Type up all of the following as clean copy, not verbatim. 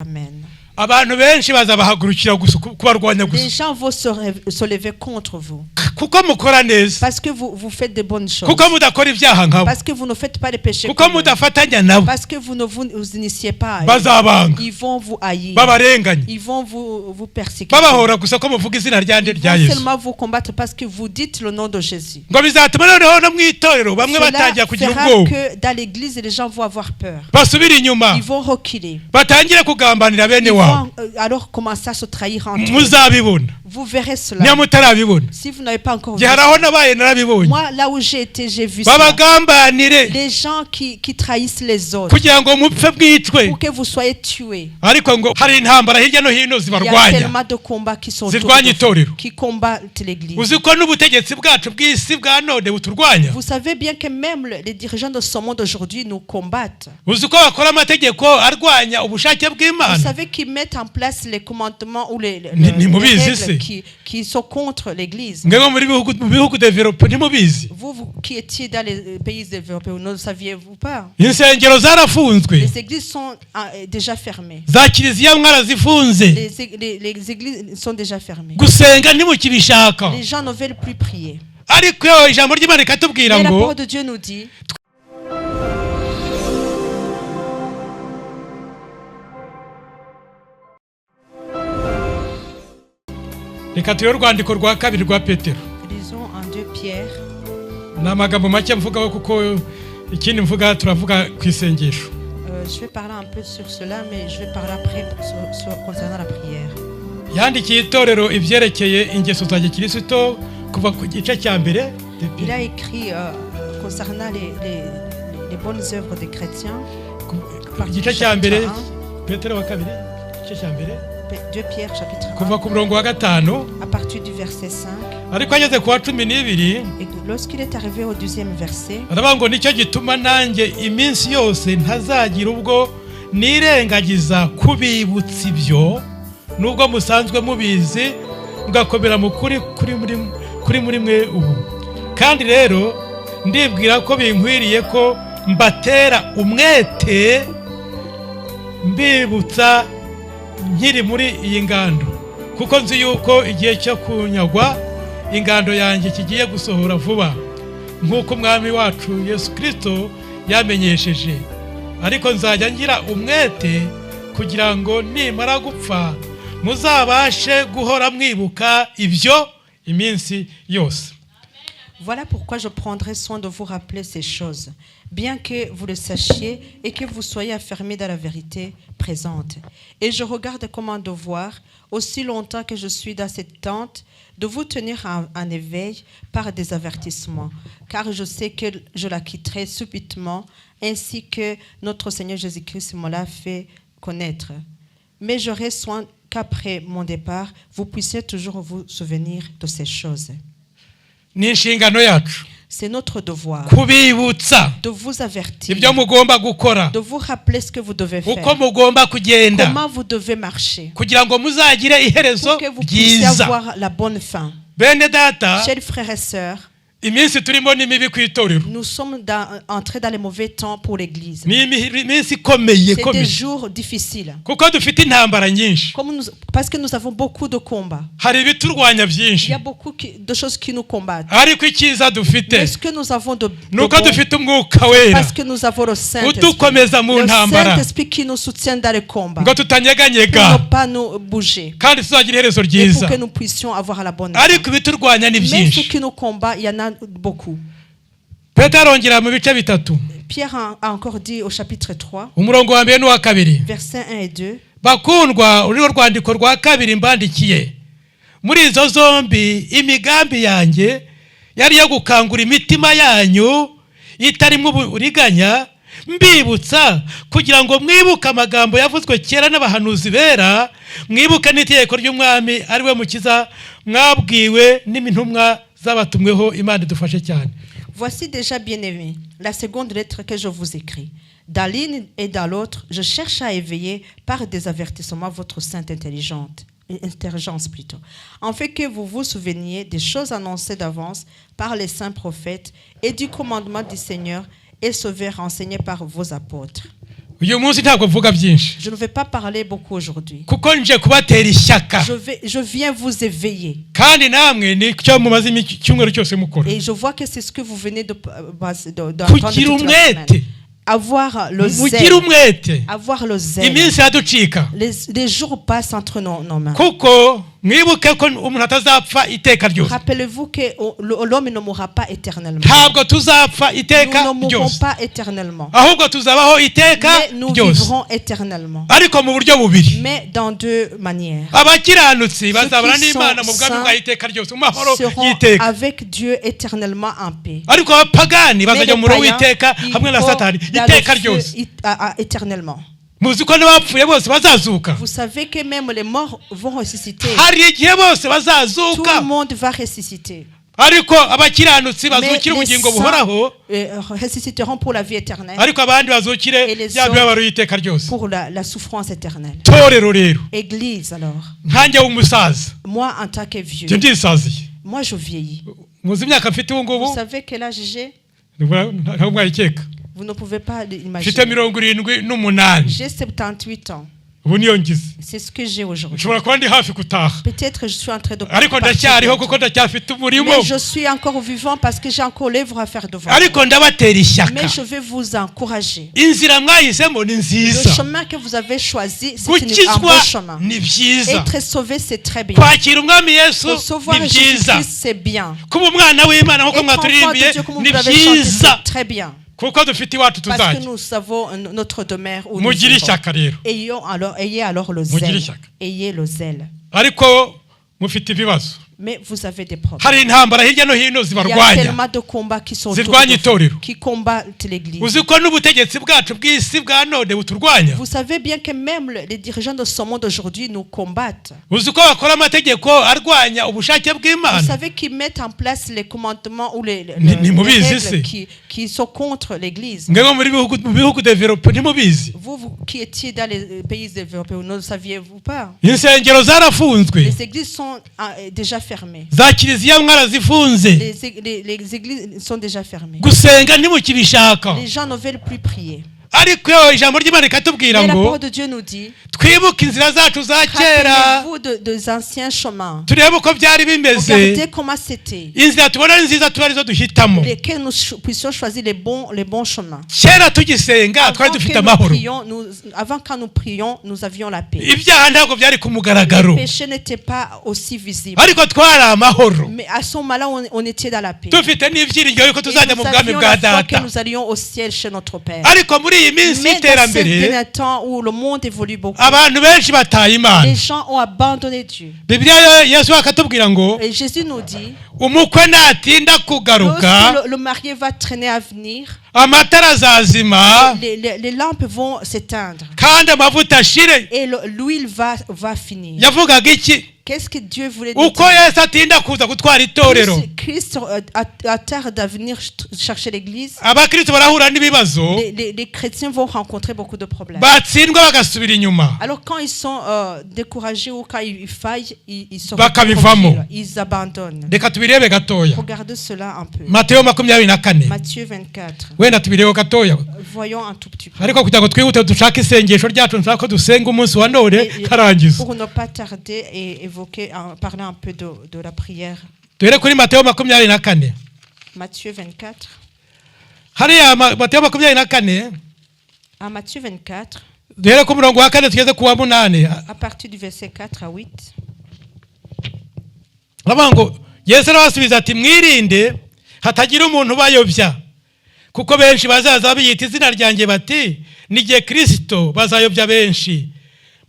Amen. Les gens vont se lever contre vous. Parce que vous faites de bonnes choses. Parce que vous ne faites pas de péchés. Parce que vous ne vous initiez pas. Ils vont vous haïr. Ils vont vous persécuter. Ils vont seulement vous combattre parce que vous dites le nom de Jésus. Cela fera que dans l'église, les gens vont avoir peur. Ils vont reculer. Ils vont alors commencer à se trahir entre eux. Vous verrez cela. Si vous n'avez pas encore vu ça. Moi, là où j'ai été, j'ai vu ça. Les gens qui trahissent les autres pour que vous soyez tués. Il y a tellement de combats qui sont qui combattent l'église. Vous savez bien que même les dirigeants de ce monde aujourd'hui nous combattent. Vous savez qu'ils mettent en place les commandements ou les règles qui sont contre l'église. Vous qui étiez dans les pays développés, ne saviez-vous pas? Les églises sont déjà fermées. Les églises sont déjà fermées. Les gens ne veulent plus prier. Mais la parole de Dieu nous dit lisons en 2 Pierre. Je vais parler un peu sur cela, mais je vais parler après concernant la prière. Il a écrit concernant les bonnes œuvres des chrétiens. 2 Pierre chapitre 1 à partir du verset 5. Et lorsqu'il est arrivé au 12e verset, kandi rero ndibwira ko binkwiriye ko mbatera umwete mbibutsa nkiri muri iyi ngando kuko nzi yuko igihe cyo kunyagwa ingando yanjye kigiye gusohora vuba nk'uko umwami wacu Yesu Kristo yamenyesheje, ariko nzajya ngira umwete kugira ngo nimara gupfa muzabashe guhora mwibuka ibyo iminsi yose. Voilà pourquoi je prendrai soin de vous rappeler ces choses, bien que vous le sachiez et que vous soyez affermis dans la vérité présente. Et je regarde comme un devoir, aussi longtemps que je suis dans cette tente, de vous tenir en éveil par des avertissements, car je sais que je la quitterai subitement, ainsi que notre Seigneur Jésus-Christ me l'a fait connaître. Mais j'aurai soin qu'après mon départ, vous puissiez toujours vous souvenir de ces choses. C'est notre devoir de vous avertir, de vous rappeler ce que vous devez faire, comment vous devez marcher, pour que vous puissiez avoir la bonne fin. Chers frères et sœurs, nous sommes entrés dans les mauvais temps pour l'église. C'est des jours difficiles. Parce que nous avons beaucoup de combats. Il y a beaucoup de choses qui nous combattent. Mais ce que nous avons de bon, parce que nous avons le Saint-Esprit qui nous soutient dans les combats, pour ne pas nous bouger, et pour que nous puissions avoir la bonne fin. Mais ce qui nous combat, il y en a beaucoup. Pierre a encore dit au chapitre 3, versets 1 et 2. Bakundwa uriho rwandiko rwa kabiri mbandikiye muri izo zombi imigambi yanjye yari yo gukangura imitima yanyu itarimo uburiganya mbibutsa kugira ngo mwibuke amagambo yavuzwe kera n'abahanuzi bera, mwibuke n'itegeko ry'umwami ari we mukiza mwabwiwe n'imintumwa zabatumweho. Imana idufashe cyane. Voici déjà bien-aimé la seconde lettre que je vous écris. Dans l'une et dans l'autre, je cherche à éveiller par des avertissements votre sainte intelligence plutôt, en fait que vous vous souveniez des choses annoncées d'avance par les saints prophètes et du commandement du Seigneur et sauvé renseigné par vos apôtres. uyu munsi ntabwo mvuga byinshi Je ne vais pas parler beaucoup aujourd'hui. kuko nje kubatera ishyaka Je viens vous éveiller. kandi namwe nicyo mumaze icyumweru cyose mukora Et je vois que c'est ce que vous venez d'entendre kugira toute la umwete semaine. Avoir le mugire zèle. umwete Avoir le zèle. iminsi iraducika Les jours passent entre nos mains. kuko mwibuke ko umuntu atazapfa iteka ryose Rappelez-vous que l'homme ne mourra pas éternellement. ntabwo tuzapfa Nous iteka ne mourrons ryose pas éternellement. ahubwo tuzabaho iteka Mais nous ryose vivrons éternellement. ariko mu buryo bubiri Mais dans deux manières. abakiranutsi bazabana qui n'imana sont mu bwami saints bwa iteka ryose mu mahoro Seront y'iteka avec Dieu éternellement en paix. ariko abapagani Mais bazajya les mu muriro païens, w'iteka ils hamwe na vont satani dans iteka le feu ryose éternellement. muzi ko n'abapfuye bose bazazuka Vous savez que même les morts vont ressusciter. hari igihe bose Tout bazazuka le monde va ressusciter. ariko abakiranutsi Mais bazukire les ubugingo saints buhoraho ressusciteront pour la vie éternelle, ariko abandi bazukire Et les bya mibabaro y'iteka ryose pour la souffrance éternelle. torero rero Église alors, nkanjye w'umusaza moi en tant que vieux, njye ndisaziye moi je vieillis. muzi imyaka mfite ubu ngubu Vous savez quel âge j'ai? ntabwo mwayikeka Vous ne pouvez pas mfite l'imaginer. 78 J'ai 78 ans. ubu niyo ngize C'est ce que j'ai aujourd'hui. nshobora kuba ndi hafi gutaha Peut-être je suis en train de ariko partir ndacyariho bientôt. kuko ndacyafite umurimo Mais je suis encore vivant parce que j'ai encore l'œuvre à faire devant moi. ariko ndabatera ishyaka Mais je vais vous encourager. inzira mwahisemo ni Le nziza chemin que vous avez choisi, c'est un gukizwa bon chemin. ni byiza Être sauvé, c'est très bien. kwakira umwami yesu Recevoir ni Jésus-Christ, byiza c'est bien. kuba umwana w'imana nk'uko Être enfant mwaturirimbiye de Dieu, comme ni vous l'avez chanté, byiza c'est très bien. kuko dufite iwacu Parce que tuzajya nous savons notre demeure où nous mugire vivons. ishyaka rero Ayez alors le Mugire zèle. ishyaka. Ayez le zèle. ariko mufite ibibazo Mais vous avez des problèmes. hari intambara hirya no hino Il y a zibarwanya tellement de combats qui sont autour zirwanya de vous, itorero qui combattent l'église. uzi ko n'ubutegetsi bwacu bw'isi bwa none buturwanya Vous savez bien que même les dirigeants de ce monde aujourd'hui nous combattent. uzi ko bakora amategeko arwanya ubushake Vous bw'imana savez qu'ils mettent en place les commandements ou les mubizi règles se. qui sont contre l'église. mwebwe mu bihugu develope ntimubizi Vous qui étiez dans les pays développés, ne le saviez-vous pas? insengero zarafunzwe Les églises sont déjà fermées. za kiliziya mwarazifunze Les églises sont déjà fermées. gusenga ntimukibishaka Les gens ne veulent plus prier. ariko ijambo ry'imana rikatubwira Mais la ngo parole de Dieu nous dit, twibuke inzira zacu za kera rappelez-vous des anciens chemins. turebe uko byari bimeze Regardez comment c'était. inzira tubona ari nziza tuba arizo duhitamo Que nous puissions choisir les bons chemins. kera tugisenga twari dufite amahoro Avant quand nous prions, nous avions la paix. ibyaha ntabwo byari ku mugaragaro Le péché n'était pas aussi visible. ariko twari amahoro Mais à ce moment-là, on était dans la paix. dufite n'ibyiringiro yuko Et tuzajya mu nous bwami avions bwa la foi que data nous allions au ciel chez notre Père. ariko muri iyi minsi Mais dans ce y'iterambere dernier temps où le monde évolue beaucoup, abantu benshi bataye imana les gens ont abandonné Dieu. bibiliya yesu akatubwira ngo Et Jésus nous dit, umukwe natinda kugaruka lorsque le marié va traîner à venir, amatara azazima les lampes vont s'éteindre kandi amavuta ashire et l'huile va finir. yavugaga iki Qu'est-ce que Dieu voulait nous uko dire? yesu atinda kuza gutwara itorero Christ tarde à venir chercher l'église. abakristo barahura n'ibibazo Les chrétiens vont rencontrer beaucoup de problèmes. batsindwa bagasubira inyuma Alors quand ils sont découragés ou quand ils faillent, ils se Bakabivamo. reculent, ils abandonnent. reka tubirebe gatoya Regardez cela un peu. mateyo 24 Matthieu 24. wenda tubireho gatoya Voyons un tout petit peu. ariko kugira ngo twihute dushake isengesho ryacu nshaka ko dusenga umunsi wa none Et karangiza pour ne pas tarder et parler un peu de la prière. duhere kuri mateyo 24 Matthieu 24. hariya mateyo 24 À Matthieu 24, duhere ku murongo wa 4 tugeze ku wa 8 à partir du verset 4 à 8. aravuga ngo yesu arabasubiza ati mwirinde hatagira umuntu ubayobya kuko benshi bazaza biyita izina ryanjye bati ni jye Kristo bazayobya benshi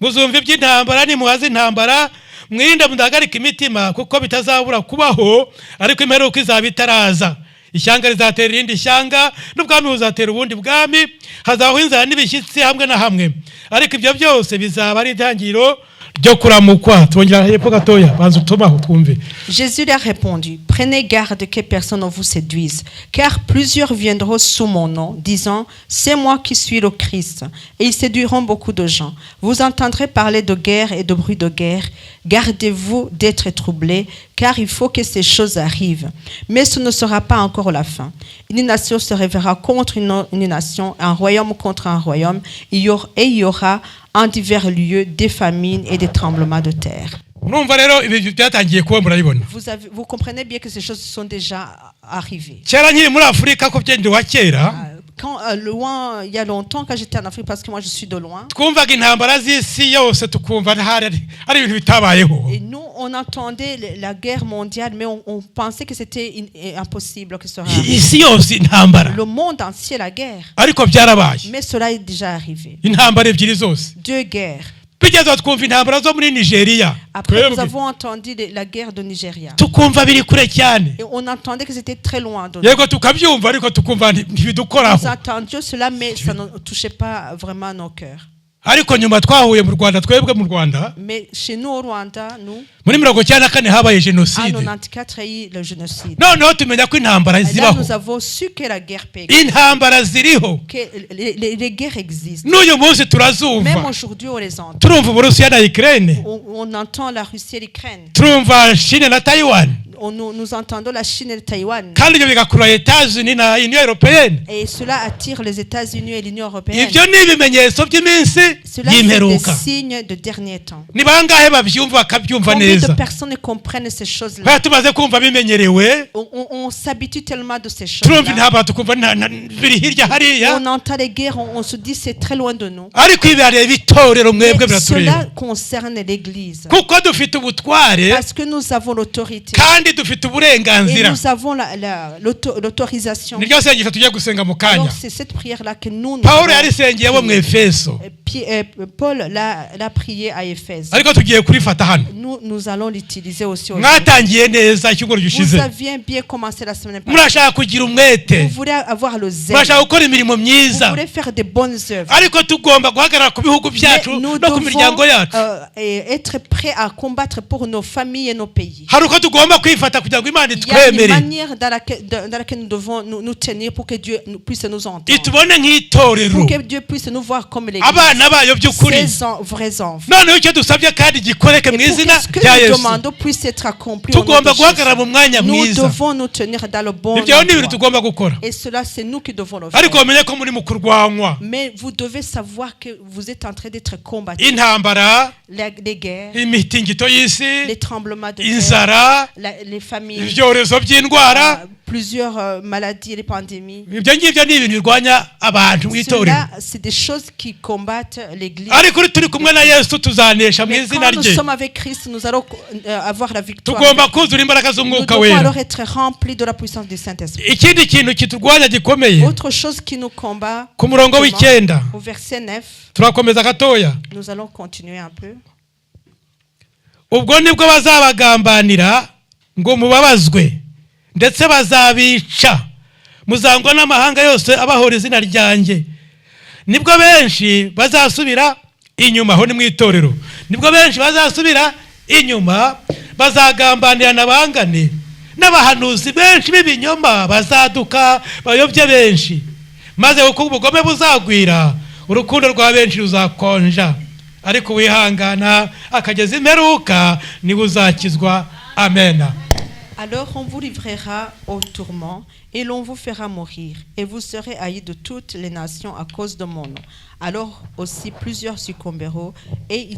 muzumva iby'intambara nimuhaze intambara mwirinde mudahagarika imitima kuko bitazabura kubaho ariko imperuka izaba itaraza ishyanga rizatera irindi shyanga n'ubwami buzatera ubundi bwami hazabaho inzara n'ibishyitsi hamwe na hamwe ariko ibyo byose bizaba ari intangiriro ryo kuramukwa twongera hepfo gatoya banza utomaho twumve. Jésus leur répondit, prenez garde que personne ne vous séduise, car plusieurs viendront sous mon nom, disant, c'est moi qui suis le Christ, et ils séduiront beaucoup de gens. Vous entendrez parler de guerre et de bruit de guerre. Gardez-vous d'être troublés, car il faut que ces choses arrivent. Mais ce ne sera pas encore la fin. Une nation se révélera contre une nation, un royaume contre un royaume, et il y aura en divers lieux des famines et des tremblements de terre. Urumva rero ibi byatangiye kuba murabibona. Vous comprenez bien que ces choses sont déjà arrivées. Kera nkiri muri Afurika ko byende wa kera. Quand loin, il y a longtemps, quand j'étais en Afrique, parce que moi je suis de loin. Twumvaga intambara z'isi yose tukumva ari ibintu bitabayeho. Et nous, on entendait la guerre mondiale, mais on pensait que c'était impossible que ce soit. Isi yose intambara. Le monde entier la guerre. Ariko byarabaye. Mais cela est déjà arrivé. Intambara ebyiri zose. 2 guerres. Bigeze twumva intambara zo muri Nigeria. Après, nous avons entendu la guerre de Nigeria. Tukumva biri kure cyane. Et on entendait que c'était très loin de nous. Yego tukabyumva ariko tukumva ntibidukoraho. Nous entendions cela, mais ça ne touchait pas vraiment nos cœurs. Ariko nyuma twahuye mu Rwanda twebwe mu Rwanda. Mais chez nous au Rwanda, nous. Muri 1994 habaye génocide. En 94 il y a eu le génocide. Non, tumenya ko intambara zibaho. Là nous avons su que la guerre peut. Intambara ziriho. Que les guerres existent. N'uyu munsi turazumva. Même aujourd'hui on les entend. Turumva Uburusiya na Ukraine. On entend la Russie et l'Ukraine. Turumva Chine na Taiwan. Nous entendons la Chine et le Taïwan. Kandi ibyo bigakurura États-Unis na Union européenne. Et cela attire les États-Unis et l'Union européenne. Ibyo ni ibimenyetso by'iminsi C'est y'imperuka. des signes de dernier temps. Ni bangahe babyumva bakabyumva neza. Combien de personnes comprennent ces choses-là? Tumaze kumva bimenyerewe. On s'habitue tellement de ces choses. Turumva intambara tukumva biri hirya hariya. On entend les guerres, on se dit c'est très loin de nous. Ariko ibare bitorero mwebwe Cela biratureba. concerne l'Église. Kuko dufite ubutware. Parce que nous avons l'autorité. Kandi dufite uburenganzira. Et nous avons l'autorisation. Niryo sengesho tugiye gusenga mu kanya. Alors c'est cette prière-là que nous Paulo yarisengeye bo mu Efeso. Paul l'a prié à Éphèse. Ariko tugiye kurifata hano. Nous allons l'utiliser aussi. Mwatangiye neza icyumweru gishize. Vous aviez bien commencé la semaine passée. Murashaka kugira umwete. Vous voulez avoir le zèle. Murashaka gukora imirimo myiza. Vous voulez faire de bonnes œuvres. Ariko tugomba guhagarara ku bihugu byacu no ku miryango yacu. Être prêt à combattre pour nos familles et nos pays. Hari uko tugomba kwifata kugira ngo Imana Il y a une itwemere. manière dans laquelle nous devons nous tenir pour que Dieu puisse nous entendre. Itubone nk'itorero. Pour que Dieu puisse nous voir comme l'Église. Abana bayo by'ukuri. Ces vrais enfants. Noneho icyo dusabye kandi gikoreke mu izina rya Yesu. Yesu. Nous demandons puisse être accompli. Tugomba guhagarara mu mwanya Nous mwiza. devons nous tenir dans le bon Ibyo ni ibintu endroit. tugomba gukora. Et cela c'est nous qui devons le faire. Ariko mumenye ko muri mu kurwanywa. Mais vous devez savoir que vous êtes en train d'être combattu. Intambara. Les guerres. Imitingito y'isi. Les tremblements de terre. Inzara. Les familles. Ibyorezo by'indwara. Plusieurs maladies et les pandémies. Ibyo ngibyo ni ibintu birwanya abantu mu itorero. Cela c'est des choses qui combattent l'Église. Ariko turi kumwe na Yesu tuzanesha mu izina rye. Quand nous sommes avec Christ, nous allons avoir la victoire. Tugomba kuzura imbaraga z'umwuka wera. Nous devons alors wera. être remplis de la puissance du Saint-Esprit. Ikindi kintu kiturwanya gikomeye. Autre chose qui nous combat. Ku murongo w'icyenda. Au verset 9. Turakomeza gatoya. Nous allons continuer un peu. Ubwo nibwo bazabagambanira ngo mubabazwe ndetse bazabica muzangwa n'amahanga yose abahora izina ryanjye. Nibwo benshi bazasubira inyuma ho ni mu itorero. Nibwo benshi bazasubira inyuma bazagambanira nabangane n'abahanuzi benshi b'ibinyoma bazaduka bayobye benshi. Maze uko ubugome buzagwira urukundo rwa benshi ruzakonja. Ariko wihangana akageza imperuka niwe uzakizwa. Amen. Alors on vous livrera au tourment et l'on vous fera mourir et vous serez haïs de toutes les nations à cause de mon nom. Alors aussi plusieurs succomberont et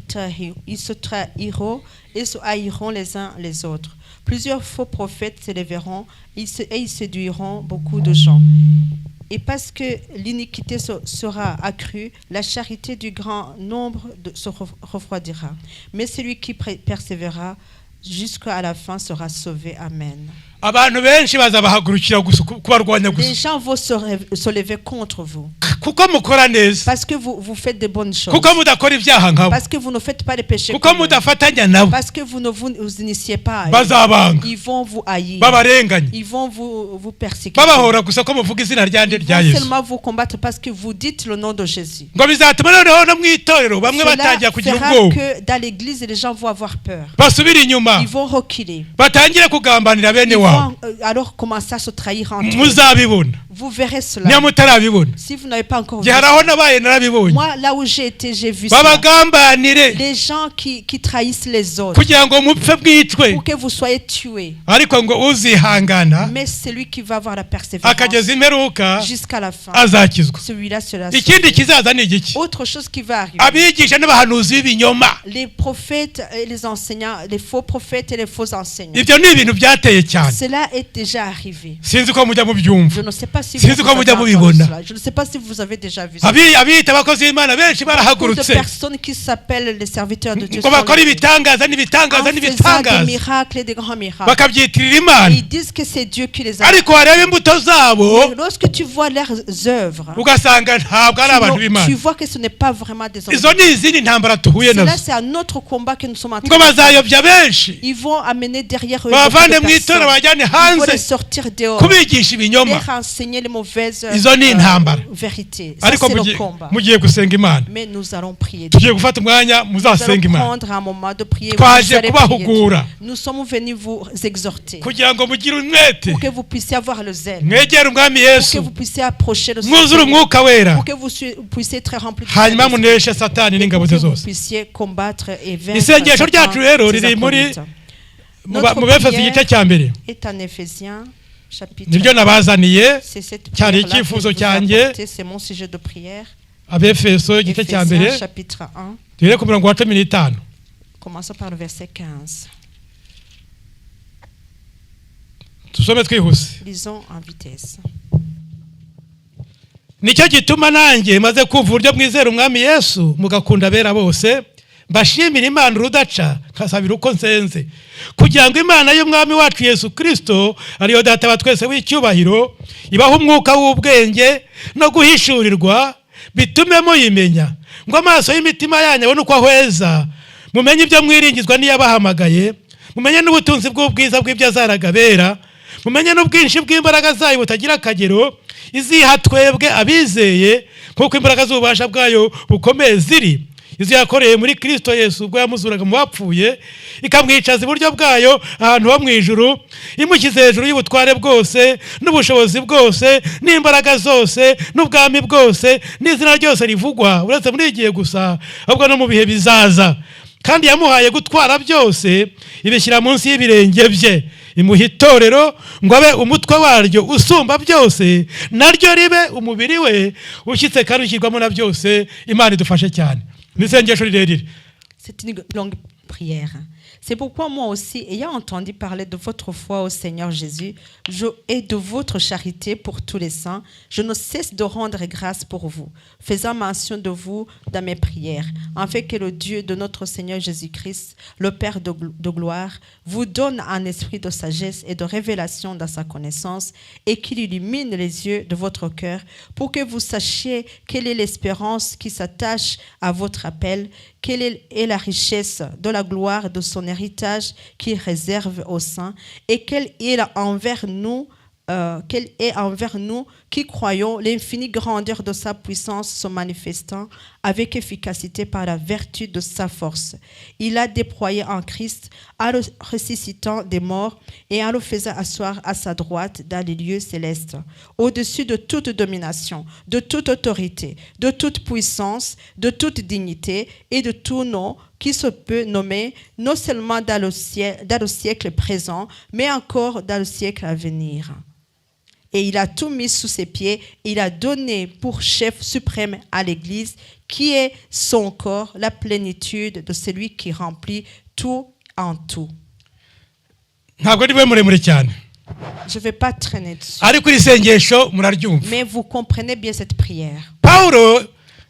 ils se trahiront et se haïront les uns les autres. Plusieurs faux prophètes s'élèveront et ils séduiront beaucoup de gens. Et parce que l'iniquité sera accrue, la charité du grand nombre se refroidira. Mais celui qui persévérera jusqu'à la fin sera sauvé. Amen. abantu benshi bazabahagurukira kubarwanya Les gusa gens vont se lever contre vous. kuko mukora neza, Parce que vous faites de bonnes choses. kuko mudakora ibyaha nkabo, Parce que vous ne faites pas de péchés. kuko comme eux. mudafatanya nabo, Parce que vous ne vous initiez pas à eux. bazabanga Ils vont vous haïr. babarenganya, Ils vont vous persécuter. babahora gusa ko muvuga izina ryanjye Ils rya vont Yesu, seulement vous combattre parce que vous dites le nom de Jésus. ngo bizatuma noneho no mu itorero bamwe Cela batangira kugira fera ubwoba, que dans l'église, les gens vont avoir peur. basubira inyuma, Ils vont reculer. batangire kugambanira bene Ils wabo. vont alors commencer à se trahir entre eux. Muzabibona Vous verrez niba cela. mutarabibona, Si vous n'avez pas encore vu gihe hari ça. aho nabaye narabibonye, Moi, là où j'ai été, j'ai vu ça. babagambanire Les gens qui trahissent les autres kugira ngo mupfe bwicwe, pour que vous soyez tués. ariko ngo uzihangana Mais celui qui va avoir la persévérance akageza imperuka jusqu'à la fin, azakizwa. celui-là sera Ikindi sauvé. kizaza ni igiki? Autre chose qui va arriver. Abigisha n'abahanuzi b'ibinyoma, Les prophètes et les enseignants, les faux prophètes et les faux enseignants. ibyo ni ibintu byateye cyane. Cela est déjà arrivé. Sinzi ko mujya mubyumva, Je ne sais pas si Sinzi vous ko avez mujya entendu mubibona. cela. Je ne sais pas si vous avez déjà vu ça. abiyita abakozi b'Imana benshi Beaucoup de barahagurutse personnes qui s'appellent les serviteurs de Dieu ngo sont bakora levés. ibitangaza En n'ibitangaza faisant des n'ibitangaza, miracles et des grands miracles. bakabyitirira Et Imana, ils disent que c'est Dieu qui les a. ariko wareba imbuto zabo Mais lorsque tu vois leurs œuvres, ugasanga ntabwo ari abantu b'Imana. tu vois que ce n'est pas vraiment des hommes. Izo ni izindi ntambara tuhuye Cela, nazo, c'est un autre combat que nous sommes en ngo train de faire. bazayobya benshi, Ils vont amener derrière eux babavane beaucoup de mu itorero personnes. bajyane Ils vont les hanze sortir dehors, kubigisha ibinyoma. les renseigner les mauvaises Izo ni intambara. vérités. Ça, Ariko c'est le combat. mugiye gusenga Imana, Mais nous allons prier. tugiye gufata umwanya Nous muzasenga allons Imana prendre un moment de prier. Twaje Vous allez prier kubahugura. Dieu. Nous sommes venus vous exhorter kugira ngo mugire umwete, pour que vous puissiez avoir le zèle, mwegere umwami pour que Yesu, vous puissiez approcher le mwuzure Seigneur, umwuka wera, pour que vous puissiez être rempli de hanyuma Saint-Esprit, muneshe satani n'ingabo pour ze que vous zose. puissiez combattre et vaincre Isengesho Satan, ryacu rero ses riri muri acolytes. mu Notre Befeso prière igice cya mbere, est en Éphésiens chapitre. niryo nabazaniye, C'est cette cyari prière-là que icyifuzo je vous ai cyanjye. apportée, c'est mon sujet de prière. Abefeso igice cya mbere, Éphésiens chapitre 1, duhere ku murongo wa 15. commençons par le verset 15. Tusome twihuse. Lisons en vitesse. Nicyo gituma nanjye maze kumva uburyo mwizera umwami Yesu mugakunda abera bose, mbashimira Imana urudaca nkasabira uko nsenze, kugira ngo Imana y'umwami wacu Yesu Kristo ariyo data wa twese w'icyubahiro ibaha umwuka w'ubwenge no guhishurirwa, bitume muyimenya, ngo amaso y'imitima yanyu abone uko ahweza, mumenye ibyo mwiringizwa n'iyabahamagaye, mumenye n'ubutunzi bw'ubwiza bw'ibyo azaragabera, mumenye n'ubwinshi bw'imbaraga zayo butagira akagero, iziha twebwe abizeye nk'uko imbaraga z'ububasha bwayo bukomeye ziri, izo yakoreye muri Kristo Yesu ubwo yamuzuraga mu bapfuye, ikamwicaza iburyo bwayo ahantu ho mu ijuru, imushyize hejuru y'ubutware bwose n'ubushobozi bwose n'imbaraga zose n'ubwami bwose n'izina ryose rivugwa, uretse muri igihe gusa ahubwo no mu bihe bizaza. Kandi yamuhaye gutwara byose, ibishyira munsi y'ibirenge bye, imuha itorero ngo abe umutwe waryo usumba byose, naryo ribe umubiri we ushyitse kandi ushyirwamo na byose. Imana idufashe cyane. N'isengesho rirerire. C'est une longue prière. C'est pourquoi moi aussi, ayant entendu parler de votre foi au Seigneur Jésus et de votre charité pour tous les saints, je ne cesse de rendre grâce pour vous, faisant mention de vous dans mes prières, afin que le Dieu de notre Seigneur Jésus-Christ, le Père de gloire, vous donne un esprit de sagesse et de révélation dans sa connaissance, et qu'il illumine les yeux de votre cœur, pour que vous sachiez quelle est l'espérance qui s'attache à votre appel, quelle est la richesse de la gloire de son héritage qu'il réserve aux saints, et quelle est envers nous qui croyons l'infinie grandeur de sa puissance se manifestant avec efficacité par la vertu de sa force. Il a déployé en Christ en le ressuscitant des morts et en le faisant asseoir à sa droite dans les lieux célestes, au-dessus de toute domination, de toute autorité, de toute puissance, de toute dignité et de tout nom qui se peut nommer non seulement dans le siècle présent, mais encore dans le siècle à venir. Et il a tout mis sous ses pieds. Il a donné pour chef suprême à l'Église, qui est son corps, la plénitude de celui qui remplit tout en tout. Je ne vais pas traîner dessus. Mais vous comprenez bien cette prière. Paulo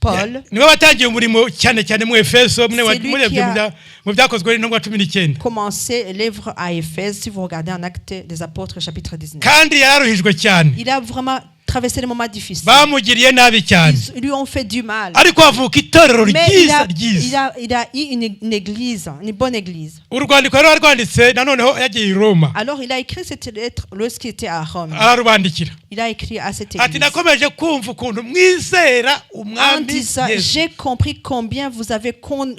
Paul, niwe watangiye umurimo cyane cyane mu Efeso C'est lui qui a- mu byakozwe n'intumwa 19. commencé l'œuvre à Éphèse, si vous regardez en Actes des Apôtres, chapitre 19. kandi yararuhijwe cyane, Il a vraiment traversé des moments difficiles. bamugiriye nabi cyane, Ils lui ont fait du mal. ariko havuka itorero Mais ryiza ryiza. il a eu une église, une bonne église. urwandiko rero rwanditse nanoneho yagiye i Roma, Alors il a écrit cette lettre lorsqu'il était à Rome. ararubandikira Il a écrit à cette ati église nakomeje kumva ukuntu mwizera en umwami disant, Yesu, j'ai compris combien vous avez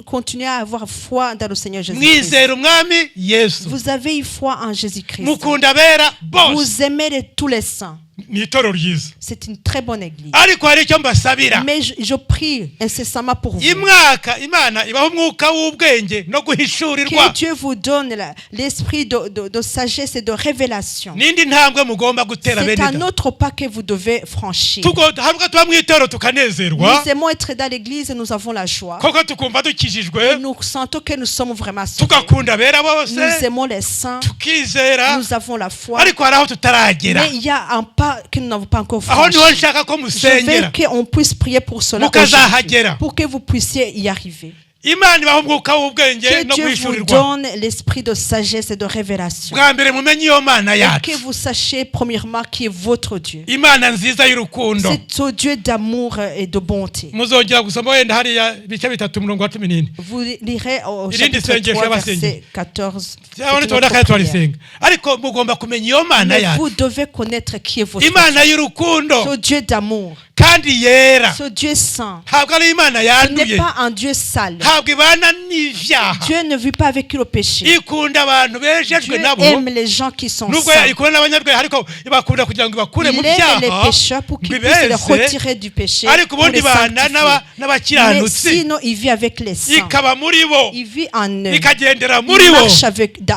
continué à avoir foi dans le Seigneur Jésus-Christ. mwizera umwami Yesu, Vous avez eu foi en Jésus-Christ. mukunda abera bose. Vous aimez tous les saints. ni itorero ryiza, C'est une très bonne église. ariko hari icyo mbasabira. Mais je prie incessamment pour vous. imwaka imana ibaho umwuka w'ubwenge no guhishurirwa. Que Dieu vous donne l'esprit de sagesse et de révélation. n'indi ntambwe mugomba gutera C'est bene un da. autre pas que vous devez franchir. hamwe tuba mu itorero tukanezerwa, Nous aimons être dans l'église et nous avons la joie. koko tukumva dukijijwe, Nous sentons que nous sommes vraiment sauvés. tugakunda abera bose, Nous aimons les saints. tukizera, Nous avons la foi. ariko hari aho tutaragera. Mais il y a un pas que nous n'avons pas encore aho niho franchi. nshaka ko Je veux musengera, qu'on puisse prier pour cela mukazahagera. aujourd'hui, pour que vous puissiez y arriver. imana ibaho umwuka w'ubwenge Que no Dieu vous guhishurirwa. donne l'esprit de sagesse et de révélation. bwa mbere mumenye iyo mana Et yacu, que vous sachiez premièrement qui est votre Dieu. imana nziza y'urukundo. C'est au Dieu d'amour et de bonté. muzongera gusoma wenda hariya ibice 3 umurongo wa 14. Vous lirez au Irindi chapitre sengesho 3, y'abasengi. verset 14. cyangwa C'est tubona notre kandi prière. twarisenga, ariko mugomba kumenya iyo mana Mais yacu, vous devez connaître qui est votre Dieu. imana y'urukundo Ce Dieu d'amour. kandi yera. Ce Dieu saint. ntabwo ari imana Ce yanduye, n'est pas un Dieu sale. ntabwo ibana n'ivyaha, Dieu ne vit pas avec le péché. ikunda abantu bejejwe Dieu nabo, aime les gens qui sont nubwo saints. ikunda n'abanyabyaha, ariko ibakunda kugira ngo ibakure mu Il aime les byaha, pécheurs pour qu'ils ngo puissent les ibeze, retirer du péché. ariko Pour ubundi les bana sanctifier. Mais n'abakiranutsi, sinon, il vit avec les saints. ikaba muri bo, Il vit en eux. ikagendera Il muri bo. marche en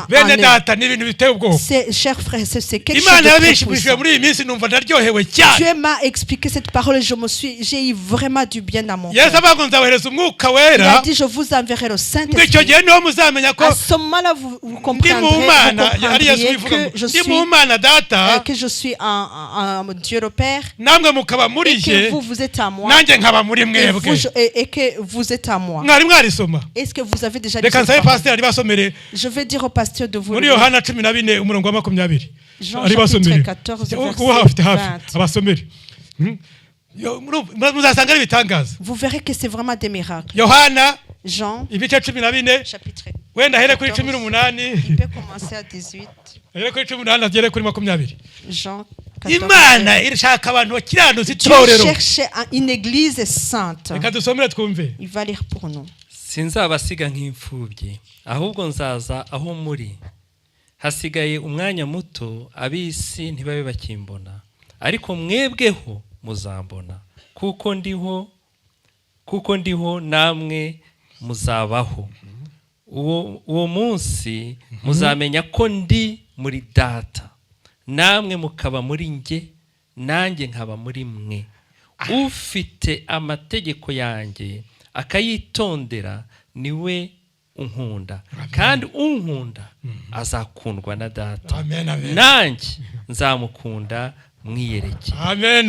bene eux. data ni ibintu biteye ubwoba. Chers frères, c'est quelque chose imana de très yabishimishije puissant. muri iyi minsi, numva ndaryohewe cyane. Dieu m'a expliqué cette parole et j'ai eu vraiment du bien dans mon yesu cœur. avuga ngo nzabohereza umwuka Il a wera, dit, je vous enverrai le ngo icyo Saint-Esprit. gihe niho muzamenya ko À ce moment-là, vous ndi mu comprendrez, mana, ari yesu vous wivuga comprendriez ngo que je ndi suis, mu mana data, que je suis un Dieu le Père namwe mukaba muri et que jye, vous êtes à moi nanjye nkaba muri et, mwebwe. et que vous êtes à moi. mwari mwarisoma? Est-ce que vous avez déjà lu reka cette nsabe parole? pasiteri aribasomere Je vais dire au pasteur de vous muri le lire. yohana 14 umurongo wa 20. Jean aribasomere chapitre 14, uwo hafite verset hafi 20. abasomere. muzasanga ari ibitangaza. Vous verrez que c'est vraiment des miracles. yohana Jean ibice 14, chapitre. wenda ahere kuri 14. 18, Il peut commencer à 18. ahere kuri 18 agere kuri 20. Jean 14. imana irashaka abantu bakiranutse Dieu itorero. cherche une église sainte. reka dusomere twumve. Il va lire pour nous. sinzabasiga nk'imfubyi, ahubwo nzaza aho muri. Hasigaye umwanya muto, ab'isi ntibabe bakimbona, ariko mwebweho muzambona, kuko ndiho namwe muzabaho. Uwo munsi muzamenya ko ndi muri data, namwe mukaba muri nge, nanjye nkaba muri mwe. Ufite amategeko yanjye akayitondera niwe unkunda, kandi unkunda azakundwa na data, Amen, amen. nanjye nzamukunda mwiyereke. Amen.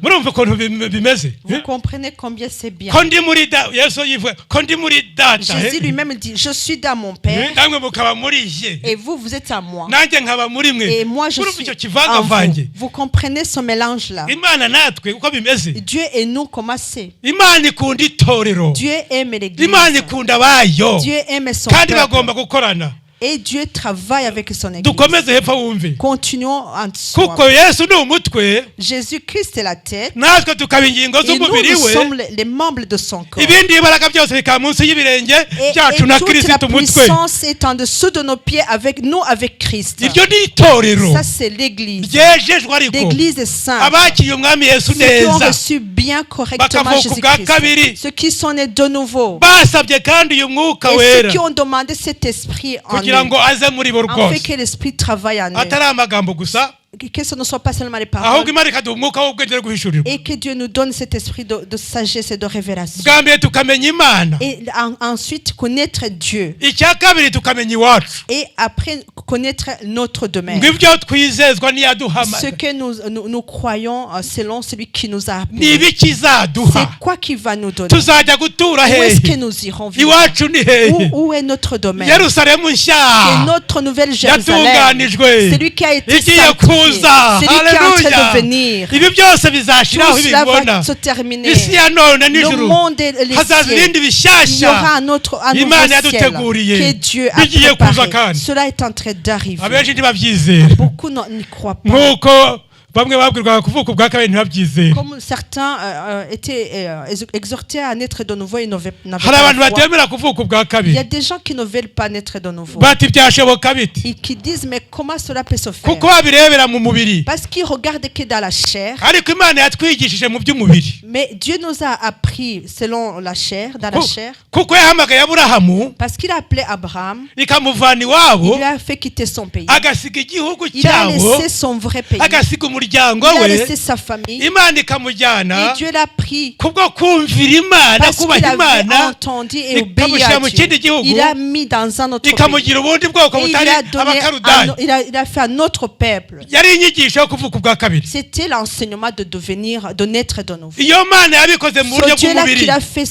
murumva ukuntu bimeze? Vous comprenez combien c'est bien. ko ndi muri data, yesu yivuga ko ndi muri data, Jésus lui-même dit, je suis dans mon Père namwe mukaba muri jye, et vous êtes à moi. nanjye nkaba muri mwe. Et moi, je Murumva suis icyo en kivangavange? vous. Vous comprenez ce mélange-là. imana natwe uko bimeze. Dieu et nous, comment c'est? imana ikunda itorero, Dieu aime l'église. imana ikunda abayo, Dieu aime son kandi peuple. bagomba gukorana. Et Dieu travaille avec son église. dukomeze hepfo wumve, Continuons en kuko soi. yesu ni umutwe, Jésus-Christ est la tête. natwe tukaba ingingo Et nous, z'umubiri nous we, sommes les membres de son corps. ibindi imbaraga byose bikaba munsi y'ibirenge Et byacu na toute la kristo umutwe. puissance est en dessous de nos pieds avec nous, avec Christ. iryo ni itorero Ça, c'est l'église. ryejejwe, ariko L'église est sainte. abakiriye umwami yesu Ceux qui ont neza reçu bien correctement bakavuka ubwa kabiri, Jésus-Christ. Ceux qui sont nés de nouveau. basabye kandi uyu mwuka Et ceux wera qui ont demandé cet esprit en kugira ngo eux. aze muri bo En fait rwose, que l'esprit travaille en eux. atari amagambo gusa, Que ce ne soit pas seulement les ahubwo paroles. imana ikaduha umwuka w'ubwenge no guhishurirwa. Et que Dieu nous donne cet esprit de sagesse et de révélation. bwa mbere tukamenya imana, Et ensuite connaître Dieu. icya kabiri tukamenya iwacu. Et après connaître notre domaine. ngo ibyo twizezwa n'iyaduhama Ce que nous croyons selon celui qui nous a ni appelés. ibiki izaduha C'est quoi qui va nous donner? tuzajya gutura Où est-ce que hehe nous irons vivre? iwacu ni hehe Où est notre domaine? yerusalemu Et nshya notre nouvelle Jérusalem, yatunganijwe celui qui a été igiye sanctifié, kuza celui qui est en train de haleluya venir. ibi byose Tout bizashiraho cela ibibona va se terminer. isi ya none Le n'ijuru monde et les hazaza cieux. ibindi Il y bishyashya aura un nouveau Imana ciel yaduteguriye que Dieu a bigiye kuza préparé. kandi Cela est en train d'arriver. abenshi ntibabyizera Beaucoup n'y croient pas. nk'uko bamwe babwirwaga kuvuka ubwa kabiri ntibabyizera Comme certains étaient exhortés à naître de nouveau, ils n'avaient hari pas abantu la foi. batemera kuvuka ubwa Il y kabiri a des gens qui ne veulent pas naître de nouveau. bati byashoboka bite Et qui disent, mais comment cela peut se faire? kuko babirebera mu mubiri Parce qu'ils regardent que dans la chair. ariko imana yatwigishije mu by'umubiri Mais Dieu nous a appris selon la chair, dans la chair. kuko yahamagaye aburahamu Parce qu'il a appelé Abraham, ikamuvana il iwabo lui a fait quitter son pays. agasiga igihugu Il a cyabo laissé son vrai pays. agasiga umuryango Il a we laissé sa famille. imana Et ikamujyana Dieu l'a pris. kubwo kumvira imana Parce qu'il kubaha avait imana entendu et obéi ikamushyira à mu Dieu. kindi gihugu Il a mis dans un autre pays. ikamugira ubundi bwoko Et il butari a donné abakarudayo il a fait un autre peuple. yari inyigisho yo kuvuka ubwa kabiri C'était l'enseignement de devenir, de naître de nouveau. iyo mana yabikoze mu Ce buryo Dieu-là bw'umubiri qu'il a fait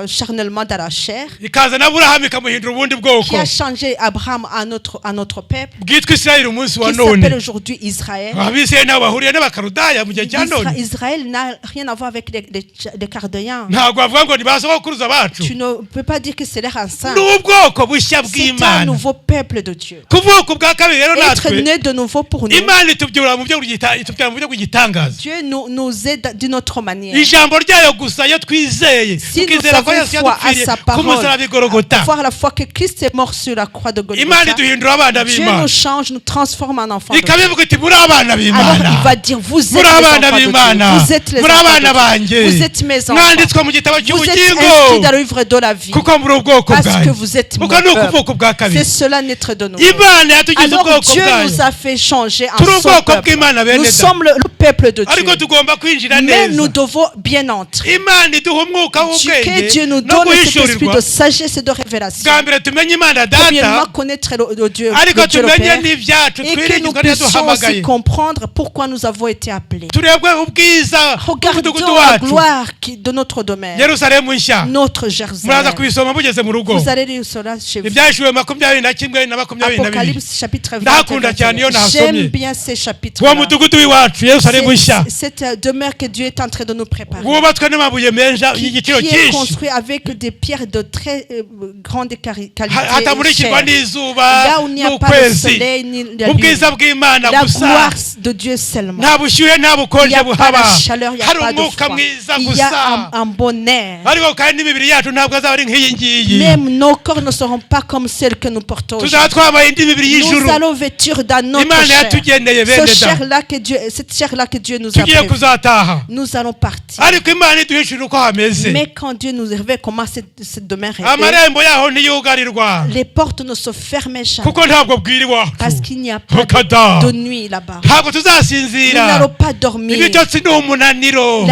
charnellement dans la chair, ikazana aburahamu ikamuhindura ubundi qui bwoko a changé Abraham à notre peuple, bwitwa isirayeli umunsi wa qui s'appelle none aujourd'hui Israël. abisirayeli nabo bahuriye n'abakarudaya mu gihe cya none Israël n'a rien à voir avec les Cardéens. ntabwo bavuga ngo ni ba sogokuruza bacu Tu ne peux pas dire que c'est leur enceinte. ni ubwoko bushya C'est un bw'imana nouveau peuple de Dieu. kuvuka ubwa kabiri rero Être natwe né de nouveau pour nous. imana itubwira mu buryo bw'igitangaza Dieu nous aide d'une autre manière. ijambo ryayo gusa iyo twizeye Si nous tukizera ko avons yesu foi à yadupfiriye sa ku parole, musaraba i Golgotha voir la foi que Christ est mort sur la croix de imana Golgotha, iduhindura abana Dieu b'imana nous change, nous transforme en enfants de Dieu. ikabivuga iti muri abana Alors il b'imana va dire, vous êtes les muri abana enfants de b'imana Dieu. Vous êtes les muri enfants abana de banjye Dieu. Vous êtes mes enfants. mwanditswe mu gitabo Vous êtes cy'ubugingo inscrits dans le livre de la vie. kuko muri ubwoko Parce que bwanjye vous êtes mon kuko ni ukuvuka peuple. ubwa kabiri C'est cela naître de nouveau. imana yatugize Alors ubwoko Dieu bwayo nous a fait changer en turi son ubwoko peuple. bw'imana bene Nous da sommes le peuple de ariko Dieu. tugomba kwinjira Mais neza nous devons bien entrer. imana iduha umwuka Que w'ubwenge Dieu nous no donne cet esprit guhishurirwa de sagesse et de révélation. bwa mbere tumenye imana Premièrement, data connaître le Dieu, ariko le Dieu le tumenye Père. n'ibyacu Et que nous twiringizwa puissions aussi ntiyaduhamagaye comprendre pourquoi nous avons été appelés. turebwe ubwiza Regardons bw'umudugudu la wacu gloire de notre domaine, yerusalemu nshya notre muraza Jérusalem. kubisoma mugeze mu rugo Vous allez lire cela chez vous. ibyahishuwe 21 na 22 Apocalypse chapitre 20. ndahakunda cyane iyo nahasomye J'aime bien ces chapitres. uwo mudugudu w'iwacu yerusalemu nshya Cette demeure que Dieu est en train de nous préparer. wubatswe n'amabuye menja y'igiciro Qui est cyinshi construit avec des pierres de très grande qualité. hatamurikirwa chères. n'izuba Là où il n'y a pas de n'ukwezi soleil ni la ubwiza lune. bw'imana La gusa gloire de Dieu seulement. nta bushyuhe nta Il n'y bukonje a pas buhaba de chaleur, il n'y a hari pas de umwuka froid. mwiza Il y gusa a un bon air. ariko kandi n'imibiri yacu ntabwo azaba ari nk'iyi ngiyi Même nos corps ne seront pas comme celles que nous portons tuzaba aujourd'hui. twambaye indi mibiri y'ijuru Nous allons vêtir dans notre imana chair. yatugeneye bene da Cette chair-là que Dieu nous a tugiye prévue. kuzataha Nous allons partir. ariko imana iduhishurira uko hameze Mais quand Dieu nous révèle comment cette demeure est, amarembo yaho ntiyugarirwa les portes ne se ferment jamais. kuko ntabwo bwira iwacu Parce qu'il n'y a pas Rukada. de nuit là-bas. ntabwo Nous tuzasinzira n'allons pas dormir. ibitotsi ni umunaniro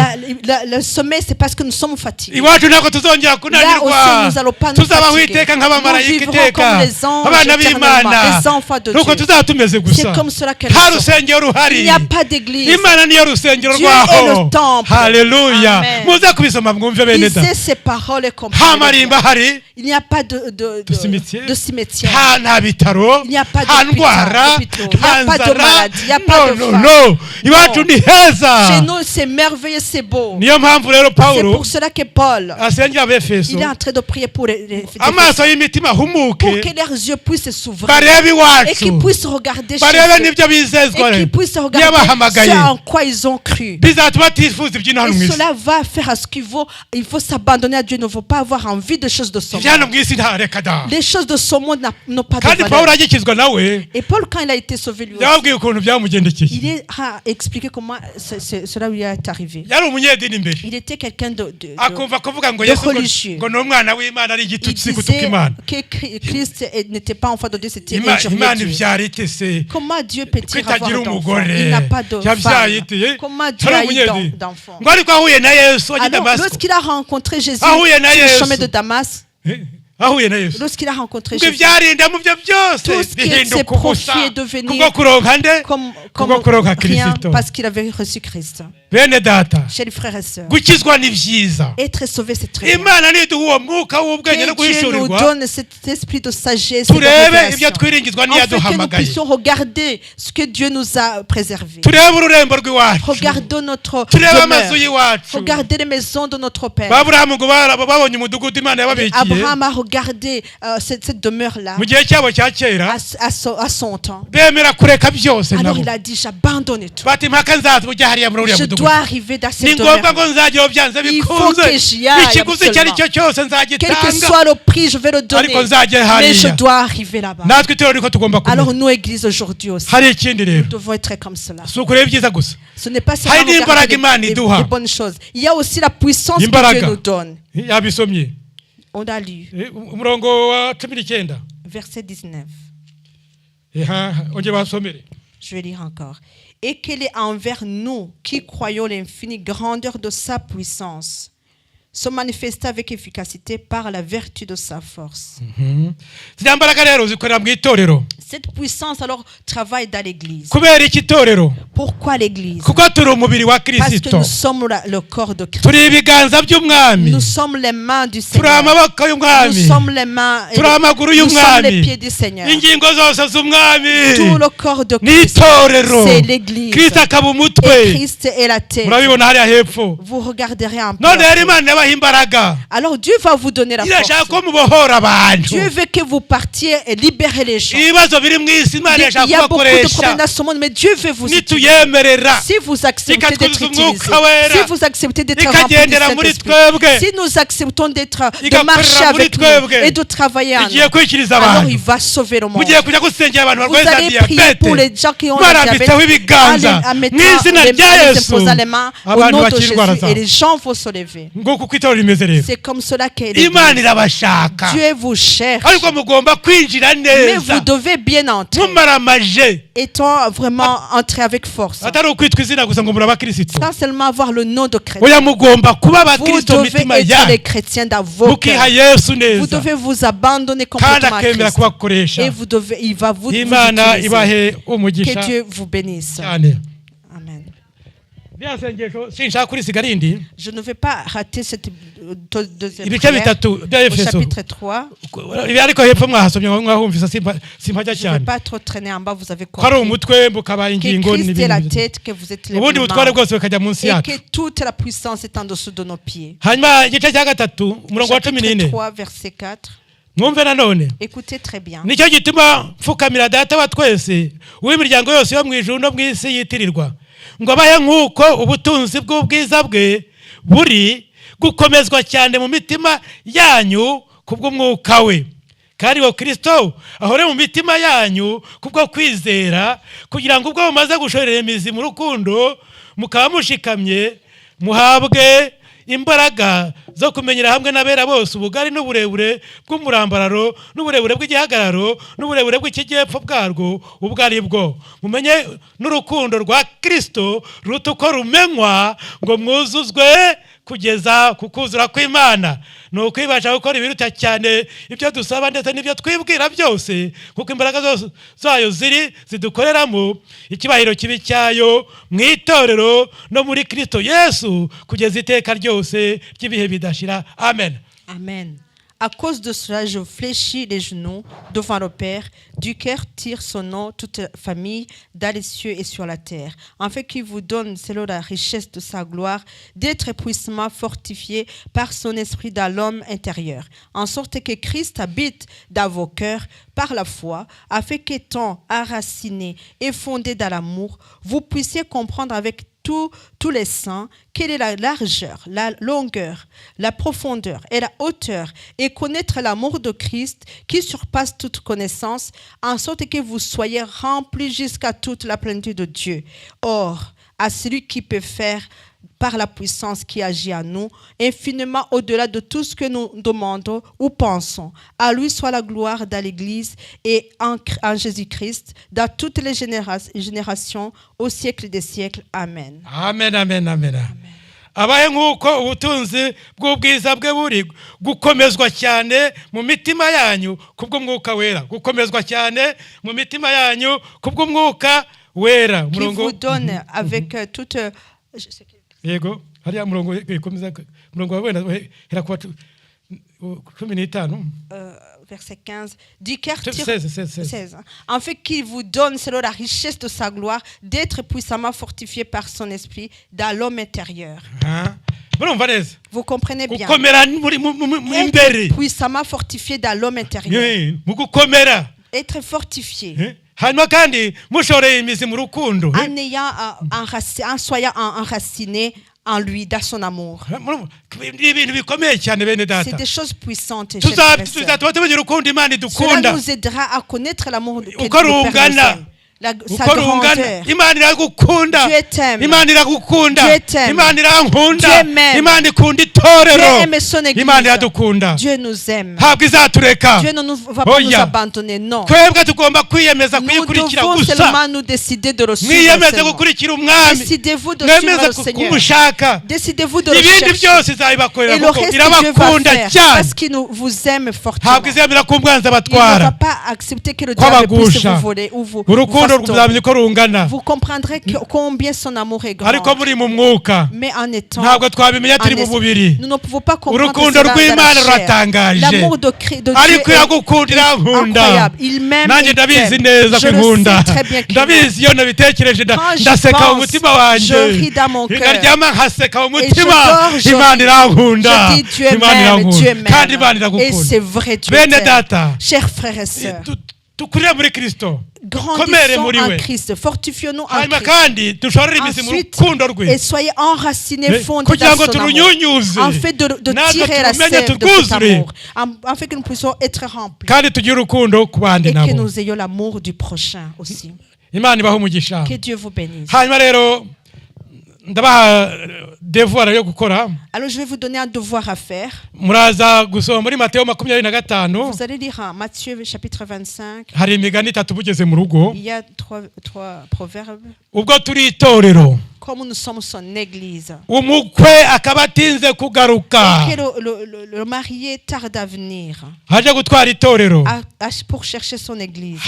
Le sommeil, c'est parce que nous sommes fatigués. iwacu ntabwo tuzongera Là kunanirwa aussi, nous n'allons pas nous tuzabaho fatiguer. iteka Nous nk'abamarayika vivrons iteka comme les anges abana éternellement, b'imana les enfants de nuko Dieu. tuzaba tumeze gusa C'est comme cela que nta nous sommes. rusengero Il ruhari n'y a pas d'église. imana niyo rusengero Dieu est rwaho le temple. haleluya Amen. muze kubisoma mwumve bene da Lisez ces paroles et nta comprenez. marimba ahari Il n'y a pas de cimetière. cimetière. nta bitaro Il n'y a pas nta de ndwara hôpitaux. Il n'y a pas de nzara maladie. Il n'y a pas de no faim. no iwacu ni heza Chez nous, c'est merveilleux, c'est beau. niyo mpamvu rero C'est pawulo pour cela que Paul, asengera abefeso il est en train de prier pour les amaso y'imitima pour ahumuke que leurs yeux puissent s'ouvrir barebe et iwacu qu'ils puissent regarder chez barebe eux n'ibyo bizezwa et qu'ils puissent regarder yabahamagaye ce en quoi ils ont cru. bizatuma tifuza iby'ino hano mu Et isi cela va faire à ce qu'il faut s'abandonner à Dieu. Il ne faut pas avoir envie de choses de ce iby'hano monde. mu isi nta reka da Les choses de ce monde n'ont pas kandi de pawulo valeur. agikizwa nawe Et Paul, quand il a été sauvé lui aussi, yababwiye ukuntu byamugendekeye il a expliqué comment cela lui est arrivé. yari umunyedini imbere Il était quelqu'un de akumva kuvuga ngo de yesu religieux. ngo ni umwana w'imana ari Il igitutsi gutuka disait imana que Christ n'était pas enfant de Dieu, c'était imana injurieux Dieu. ibyara ite se Comment Dieu peut-il kwitagira avoir d'enfant? umugore Il n'a pas de yabyaye femme. ite Comment Dieu yari a eu umunyedini d'enfant? ngo ariko ahuye na yesu ajya i Alors, damasiko lorsqu'il a rencontré Jésus Ah oui, il y en a sur le Yesu. chemin de Damas, ahuye na Yesu Lorsqu'il a rencontré ngo Jésus, ibyarinda mu byo byose tout ce qui s'est bihinduka ubusa profité devenir kubwo kuronka nde comme kubwo kuronka rien Kristo. parce qu'il avait reçu Christ. Bene data, Chers frères et sœurs, gukizwa ni byiza. être sauvé, c'est très bien. Imana niduha uwo mwuka w'ubwenge no Que Dieu nous guhishurirwa donne cet esprit de sagesse et de turebe ibyo révélation, twiringizwa afin que nous n'iyaduhamagaye, puissions regarder ce que Dieu nous a préservé. turebe ururembo rw'iwacu, Regardons notre turebe demeure. amazu y'iwacu. Regardez les maisons de notre Père. Aburahamu ngo babonye umudugudu Imana yababikiye Abraham a regardé cette demeure-là mu gihe cyabo cya kera, à son temps. bemera kureka byose Alors nabo il a dit, j'abandonne tout. bati mpaka nzaza ujya hariya muri uriya Je mudugudu, dois arriver dans ni cette ngombwa demeure. ngo nzajyaho byanze Il faut bikunze, que j'y aille ikiguzi icyo ari cyo cyose Quel que nzagitanga, soit le prix, je vais le donner. ariko nzajya Mais je hariya. dois arriver là-bas. natwe itorero niko tugomba Alors kumenya. nous, Église, aujourd'hui aussi, hari ikindi rero, nous devons être comme cela. si ukureba ibyiza gusa, Ce n'est pas Hari seulement n'imbaraga regarder Imana les iduha. bonnes choses. Il y a aussi la puissance que Imbaraga. Dieu nous donne. yabisomye On a lu, umurongo wa 19. verset 19. Ongera basomere. Je vais lire encore. Et qu'elle est envers nous qui croyons l'infinie grandeur de sa puissance, se manifesta avec efficacité par la vertu de sa force. ziriya mbaraga rero zikorera mu itorero. Cette puissance alors travaille dans l'église. kubera iki itorero? Pourquoi l'église? kuko turi umubiri wa Parce que Kristo, nous sommes le corps de Christ. turi ibiganza by'umwami, Nous sommes les mains du turi Seigneur. amaboko Nous y'umwami, sommes les mains et turi amaguru nous sommes les y'umwami, pieds du Seigneur. ingingo zose z'umwami Tout le corps de ni Christ, itorero. c'est l'église. Kristo akaba Et umutwe, Christ est la tête. murabibona hariya hepfo. Vous regarderez un peu. none rero Imana yabaha imbaraga, Alors Dieu va vous donner la irashaka force. ko mubohora abantu. Dieu veut que vous partiez et libérer les gens. ibibazo biri mu isi Imana Il y irashaka a beaucoup de kubakoresha problèmes dans ce monde, mais Dieu veut vous utiliser. nituyemerera, Si vous acceptez d'être Ikatwuzuza utilisé, umwuka wera, si vous acceptez d'être rempli du ikagendera muri Saint-Esprit, twebwe, si nous acceptons de igakorera marcher muri avec nous twebwe, et de travailler en nous, igiye kwikiriza alors abantu. il va sauver le monde. mugiye kujya gusengera abantu Vous barwaye za allez prier diyabete, pour les gens qui ont le barambitseho diabète, ibiganza en mu mettant izina les rya mains, Yesu, imposant les mains au abantu nom de bakira indwara Jésus, et zabo. les gens vont se lever. nguko uko itorero rimeze rero. C'est comme cela qu'est Imana l'église. irabashaka, Dieu vous cherche, ariko mugomba kwinjira mais neza vous devez bien entrer, mumara amaje, étant vraiment entrer avec force. atari ukwitwa izina gusa ngo muri abakristo. Sans seulement avoir le nom de chrétien. oya mugomba kuba Vous abakristo mu devez mitima être yanyu, les chrétiens dans vos mukiha cœurs. Yesu Vous neza, devez vous abandonner kandi complètement à akemera Christ. kubakoresha. Et il va vous Imana utiliser. ibahe umugisha Que Dieu vous bénisse. cyane. Amen. Rya sengesho sinshaka kurisiga rindi, Je ne vais pas rater cette deuxième ibice prière bitatu bya au Efeso. chapitre 3. ibi ariko hepfo mwahasomye mwahumvise simpajya Je ne vais cyane, pas trop traîner en bas, vous avez ko ari compris. umutwe mukaba Que ingingo Christ est la n'ibindi, tête, que vous êtes les ubundi butware membres. bwose bukajya munsi Et yacu. que toute la puissance est en dessous de nos pieds. hanyuma igice cya gatatu umurongo wa cumi Chapitre n'ine 3, verset 4. mwumve nanone, Écoutez très bien. nicyo gituma mfukamira data wa twese uw'imiryango yose yo mu ijuru no mu isi yitirirwa, ngo abahe nk'uko ubutunzi bw'ubwiza bwe buri gukomezwa cyane mu mitima yanyu kubw'umwuka we, kandi ngo Kristo ahore mu mitima yanyu kubwo kwizera, kugira ngo ubwo mumaze gushorera imizi mu rukundo mukaba mushikamye, muhabwe imbaraga zo kumenyera hamwe n'abera bose ubugari n'uburebure bw'umurambararo n'uburebure bw'igihagararo n'uburebure bw'ikijyepfo bwarwo ubwo ari bwo, mumenye n'urukundo rwa Kristo ruta uko rumenywa, ngo mwuzuzwe kugeza ku kuzura kw'Imana. Ni ukwibasha gukora ibiruta cyane ibyo dusaba ndetse n'ibyo twibwira byose, kuko imbaraga zayo zidukoreramo, ikibahiro kibi cyayo mu itorero no muri Kristo Yesu kugeza iteka ryose ry'ibihe bidashira. Amen. Amen. À cause de cela, je fléchis les genoux devant le Père, du cœur tire son nom, toute famille, dans les cieux et sur la terre, afin qu'il vous donne, selon la richesse de sa gloire, d'être puissamment fortifié par son esprit dans l'homme intérieur, en sorte que Christ habite dans vos cœurs par la foi, afin qu'étant enracinés et fondés dans l'amour, vous puissiez comprendre avec tous les saints, quelle est la largeur, la longueur, la profondeur et la hauteur, et connaître l'amour de Christ qui surpasse toute connaissance, en sorte que vous soyez remplis jusqu'à toute la plénitude de Dieu. Or, à celui qui peut faire par la puissance qui agit en nous, infiniment au-delà de tout ce que nous demandons ou pensons. À lui soit la gloire dans l'Église et en Jésus-Christ, dans toutes les générations, au siècle des siècles. Amen. Amen, amen, amen. abaye nk'uko ubutunzi bw'ubwiza bwe buri, gukomezwa cyane mu mitima yanyu kubw'umwuka wera, gukomezwa cyane mu mitima yanyu kubw'umwuka wera. Qui vous donne avec toute... yego hariya murongo ikomeza murongo wenda hera kwa 15 verset 15, du cœur 16. En fait, qu'il vous donne, selon la richesse de sa gloire, d'être puissamment fortifié par son esprit dans l'homme intérieur. Vous comprenez bien. Être puissamment fortifié dans l'homme intérieur. Être fortifié. En soyant enraciné en lui, dans son amour. C'est des choses puissantes. Cela nous aidera à connaître l'amour de Dieu. Sa grandeur. Dieu t'aime. Dieu t'aime. Dieu m'aime. Dieu aime son église. Dieu nous aime. Dieu ne nous va pas nous abandonner, non. Nous devons seulement nous décider de le suivre. Décidez-vous de suivre le Seigneur. Décidez-vous de le chercher. Et le reste Dieu va faire parce qu'il vous aime fortement. Il ne va pas accepter que le diable puisse vous voler ou vous vous comprendrez combien son amour est grand. Mais en étant en esprit, nous ne pouvons pas comprendre cela dans la chair. L'amour de Dieu est incroyable. Il m'aime et t'aime. Je le sais très bien qu'il m'aime. Quand je pense, je ris dans mon cœur. Et je dors, je dis Dieu m'aime, Dieu m'aime. Et c'est vrai, Dieu t'aime. Chers frères et sœurs, grandissons en Christ, fortifions-nous en Christ. Ensuite, et soyez enracinés, fondés dans son amour, en fait de tirer la sève de cet amour, en fait que nous puissions être remplis et que nous ayons l'amour du prochain aussi. Que Dieu vous bénisse. Alors je vais vous donner un devoir à faire. Vous allez lire en Matthieu chapitre 25. Il y a trois proverbes. Comme nous sommes son église. Le marié tarde à venir pour chercher son église.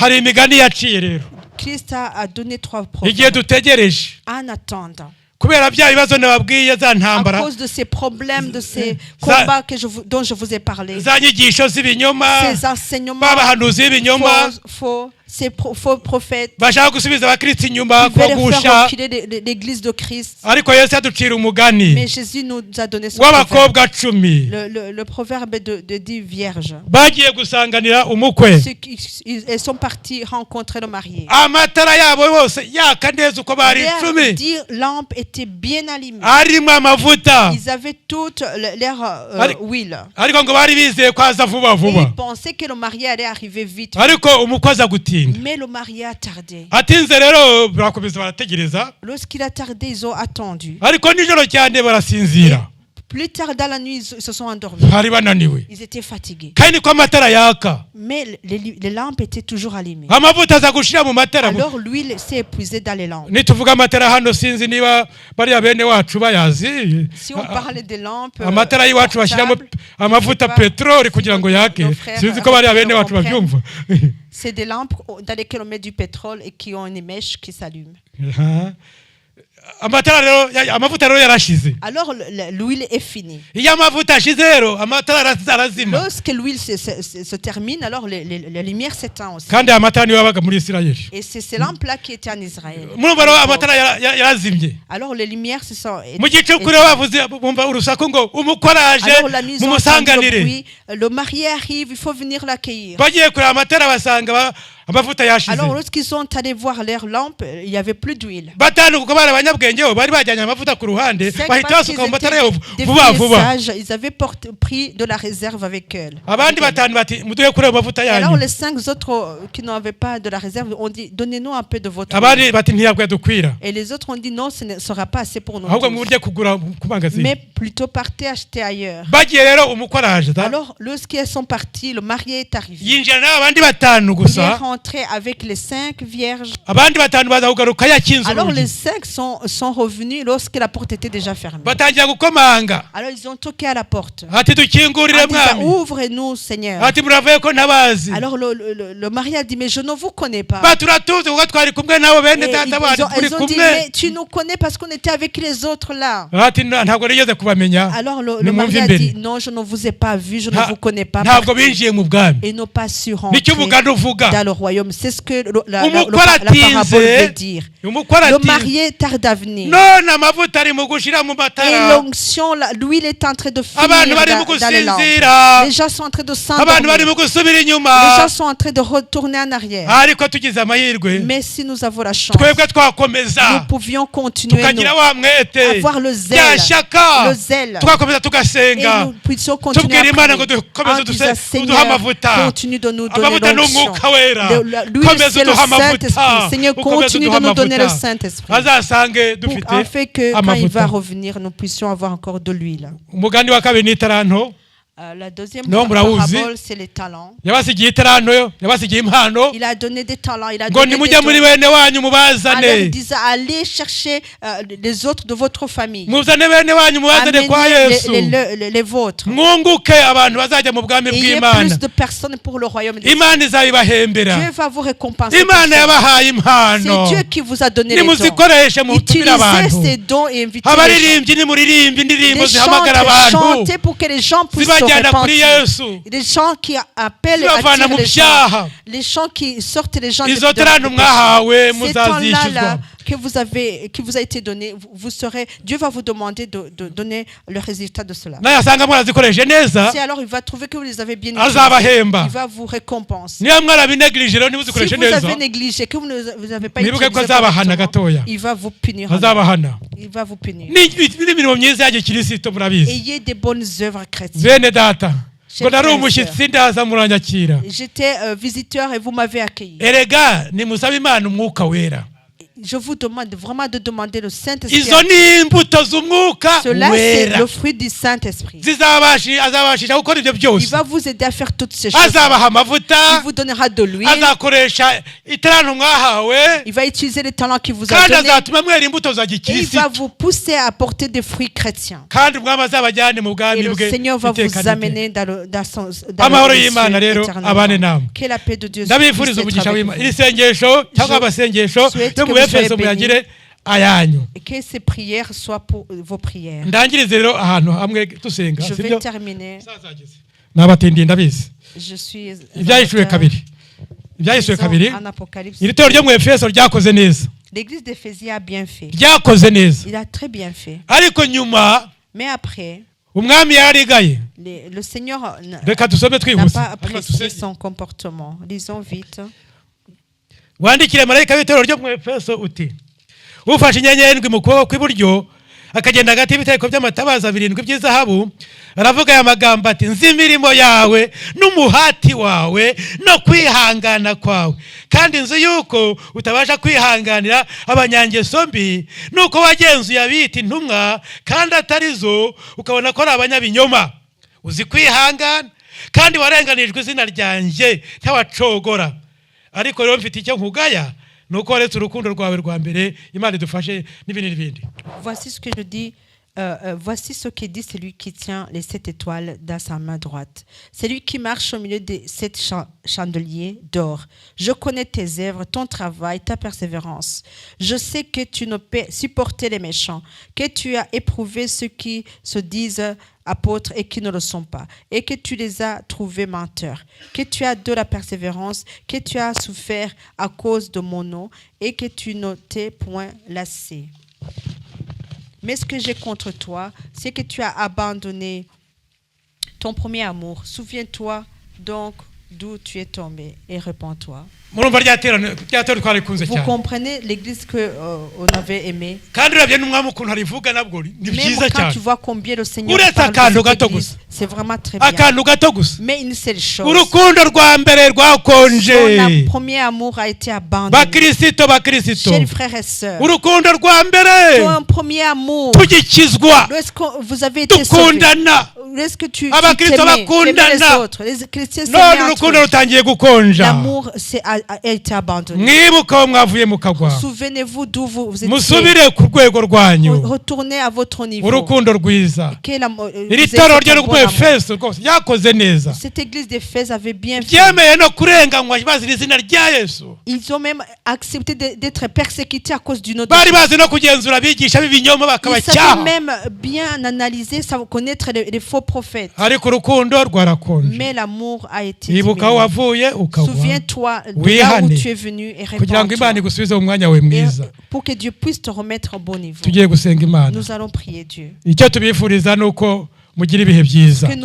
Christ a donné 3 proverbes en attendant. À cause de ces problèmes, de ces combats dont je vous ai parlé, ces enseignements faux, ces faux prophètes qui veulent faire reculer l'église de Christ. Mais Jésus nous a donné ce proverbe. Le proverbe de 10 vierges. Elles sont parties rencontrer le marié. Leurs 10 lampes étaient bien allumées. Ils avaient toute leur huile. Et ils pensaient que le marié allait arriver vite. Mais le marié a tardé. Lorsqu'il a tardé, ils ont attendu. Et plus tard dans la nuit, ils se sont endormis. Ils étaient fatigués. Mais les lampes étaient toujours allumées. Alors l'huile s'est épuisée dans les lampes. Si on parlait des lampes, c'est des lampes dans lesquelles on met du pétrole et qui ont une mèche qui s'allume. Alors l'huile est finie. Lorsque l'huile se termine, alors la lumière s'éteint aussi. Et c'est ces lampes-là qui étaient en Israël. Alors les lumières se sont éteintes. Alors la nuit, le marié arrive, il faut venir l'accueillir. Alors lorsqu'ils sont allés voir leurs lampes, il n'y avait plus d'huile. Ils avaient pris de la réserve avec eux. Alors les 5 autres qui n'avaient pas de la réserve ont dit, donnez-nous un peu de votre huile. Et les autres ont dit, non, ce ne sera pas assez pour nous tous. Mais plutôt partez acheter ailleurs. Alors lorsqu'ils sont partis, le marié est arrivé. Il est rentré rentré avec les 5 vierges. abandi batanu baza kugaruka yakinze Alors les urugi 5 sont revenus lorsque la porte était déjà fermée. batangira gukomanga Alors ils ont toqué à la porte. ati dukingurire En disant, mwami ouvre-nous, Seigneur. ati muravuye ko ntabazi Alors le mari a dit, mais je ne vous connais pas. baturatuzi kuko twari kumwe nabo bene Et data bandi turi ils ont dit, kumwe mais tu nous connais parce qu'on était avec les autres là. ati ntabwo nigeze kubamenya Alors le nimwumve mari a imbere dit, non, je ne vous ai pas vu, je ne vous connais pas. ntabwo binjiye mu bwami Et n'ont pas su nicyo rentrer umugani uvuga dans le royaume. C'est ce que la umukwe parabole veut aratinze dire. umukwe Le aratinze marié tarde à venir. none amavuta ari mu gushira mu Et matara l'onction, l'huile est en train de finir abantu bari mu dans les lampes. gusinzira Les gens sont en train de abantu bari s'endormir. mu gusubira Les inyuma gens sont en train de retourner en arrière. ariko tugize amahirwe Mais si nous avons la chance, twebwe twakomeza nous pouvions continuer, tukagira wa mwete avoir le zèle, rya shyaka le zèle. tugakomeza Et tugasenga nous puissions continuer tubwira imana ngo à prier dukomeze en disant, uduhe Seigneur, amavuta continue de nous donner amavuta ni l'onction. umwuka wera L'huile, komeza c'est le uduhe amavuta Saint-Esprit. Seigneur, ukomeze continue uduhe de nous donner le amavuta Saint-Esprit. azasange Pour, dufite afin que quand il va amavuta revenir, nous puissions avoir encore de l'huile. umugani wa kabiri ni itaranto La deuxième Non, murawuzi. parabole, c'est les talents. yabasigiye itaranto yabasigiye impano Il a donné des talents. Il a ngo donné des nimujye muri dons. bene wanyu Alors, mubazane il disait, allez chercher les autres de votre famille. muzane bene wanyu mubazane kwa Amenez yesu les vôtres. mwunguke abantu bazajya mu bwami Ayez bw'imana plus de personnes pour le royaume des cieux. imana izabibahembera Dieu va vous récompenser. imana pour ça. yabahaye impano C'est Dieu qui vous a donné les dons. nimuzikoreshe mutumire abantu Utilisez ces dons et invitez les gens. abaririmbyi nimuririmbe indirimbo Les zihamagara chantes, abantu chantez pour que les gens puissent se zibajyana kuri repentir. yesu Les gens qui appellent et zibavana attirent mu les gens. byaha Les gens qui sortent les gens de izo de- taranto de mwahawe péché. Ces temps-là muzazishyuzwa là, qui vous a été donné, vous serez, Dieu va vous demander de donner le résultat de cela. nayasanga mwarazikoreshe neza Si alors il va trouver que vous les avez bien utilisés, azabahemba il va vous récompenser. niba mwarabinegirije rero Si ntibuzikoreshe vous neza avez négligé, que vous n'avez pas Mwibuke ko utilisé azabahana correctement, gatoya. il va vous punir. azabahana Il va vous punir. n'imirimo myiza ya gikirisito murabizi Ayez des bonnes œuvres chrétiennes. bene data ngo nari frères et umushyitsi ndaza muranyakira J'étais visiteur et vous m'avez accueilli. erega nimusabe imana umwuka wera Je vous demande vraiment de demander le Saint-Esprit. izo ni imbuto z'umwuka Cela, c'est wera le fruit du Saint-Esprit. azabashisha gukora ibyo Il byose va vous aider à faire toutes ces choses. azabaha Il amavuta vous donnera de l'huile. azakoresha itaranto mwahawe Il va utiliser les talents qu'il vous a kandi donnés. azatuma mwera imbuto za Et il gikirisito va vous pousser à apporter des fruits chrétiens. kandi umwami azabajyane mu Et bwami le bwe Seigneur va iteka vous amener dans amahoro le y'imana rero abane namwe Que la paix de Dieu ndabifuriza puisse être umugisha avec w'imana vous. iri sengesho cyangwa amasengesho souhaite yo que mu vous efeso soyez muyagire ayanyu Et que ces prières soient pour vos prières. ndangirize rero ahantu hamwe dusenga Je sibyo vais terminer. nabatindiye ndabizi Je suis ibyahishuriwe kabiri ibyahishuriwe kabiri en Apocalypse. iri torero ryo mu efeso ryakoze neza L'église d'Éphésiens a bien fait. ryakoze neza Il a très bien fait. ariko nyuma Mais après, umwami yarigaye le Seigneur reka dusome n'a twihuse pas apprécié son comportement. Lisons vite. wandikire marayika w'itorero ryo mu efeso uti ufashe inyenyeri mu kuboko kw'iburyo akagenda hagati y'ibitereko by'amatabaza 7 by'izahabu aravuga aya magambo ati nzi imirimo yawe n'umuhati wawe no kwihangana kwawe kandi nzi yuko utabasha kwihanganira abanyangeso mbi nuko wagenzuye abita intumwa kandi atarizo ukabona ko ari abanyabinyoma uzi kwihangana kandi warenganijwe izina ryanjye ntawacogora ariko rero mfite icyo nkugaya nuko waretse urukundo rwawe rwa mbere imana idufashe n'ibindi n'ibindi Voici ce que je dis. Voici ce que dit celui qui tient les 7 étoiles dans sa main droite. Celui qui marche au milieu des 7 chandeliers d'or. Je connais tes œuvres, ton travail, ta persévérance. Je sais que tu ne peux supporter les méchants, que tu as éprouvé ceux qui se disent apôtres et qui ne le sont pas, et que tu les as trouvés menteurs, que tu as de la persévérance, que tu as souffert à cause de mon nom, et que tu ne t'es point lassé. Mais ce que j'ai contre toi, c'est que tu as abandonné ton premier amour. Souviens-toi donc d'où tu es tombé et répands-toi. murumva ryaterano twarikunze Vous cyane comprenez l'église qu'on avait aimée. kandi urabye n'umwami ukuntu arivuga nabwo ni Même byiza quand cyane tu vois combien le Seigneur Uretse parle akantu de cette gato église, gusa. c'est vraiment très bien. akantu gato gusa Mais une seule chose, urukundo rwa mbere rwakonje son premier amour a été abandonné. bakirisito Chers frères et sœurs, urukundo rwa mbere ton premier amour, tugikizwa lorsque vous avez été sauvés, dukundana est-ce que tu Abakristo t'aimais les bakundana autres? Les chrétiens none s'aimaient entre urukundo eux. rutangiye gukonja. L'amour a été abandonné. Mwibuke aho mwavuye mukagwa, Souvenez-vous d'où vous étiez. musubire ku rwego rwanyu. Retournez à votre niveau. Urukundo rwiza. Quel amour- vous iri étiez torero un ryo bon rwo amour. Efeso rwose ryakoze neza, Cette église d'Éphèse avait bien fait. ryemeye no kurenganywa bazira izina rya Yesu. Ils ont même accepté d'être persécutés à cause du nom de Bari Jésus. bazi no kugenzura abigisha b'ibinyoma Ils bakabacyaha, savaient même bien analyser, connaître les faux prophètes. ariko urukundo rwarakonje. Mais l'amour a été Ibuka aho diminué. wavuye ukagwa, Souviens-toi de là où wihane, tu es venu et kugira ngo Imana répands-toi. igusubize mu mwanya wawe Et mwiza. pour que Dieu puisse te remettre au bon niveau. Tugiye gusenga Imana. Nous allons prier Dieu. Icyo tubifuriza ni uko mugira ibihe byiza, Ce que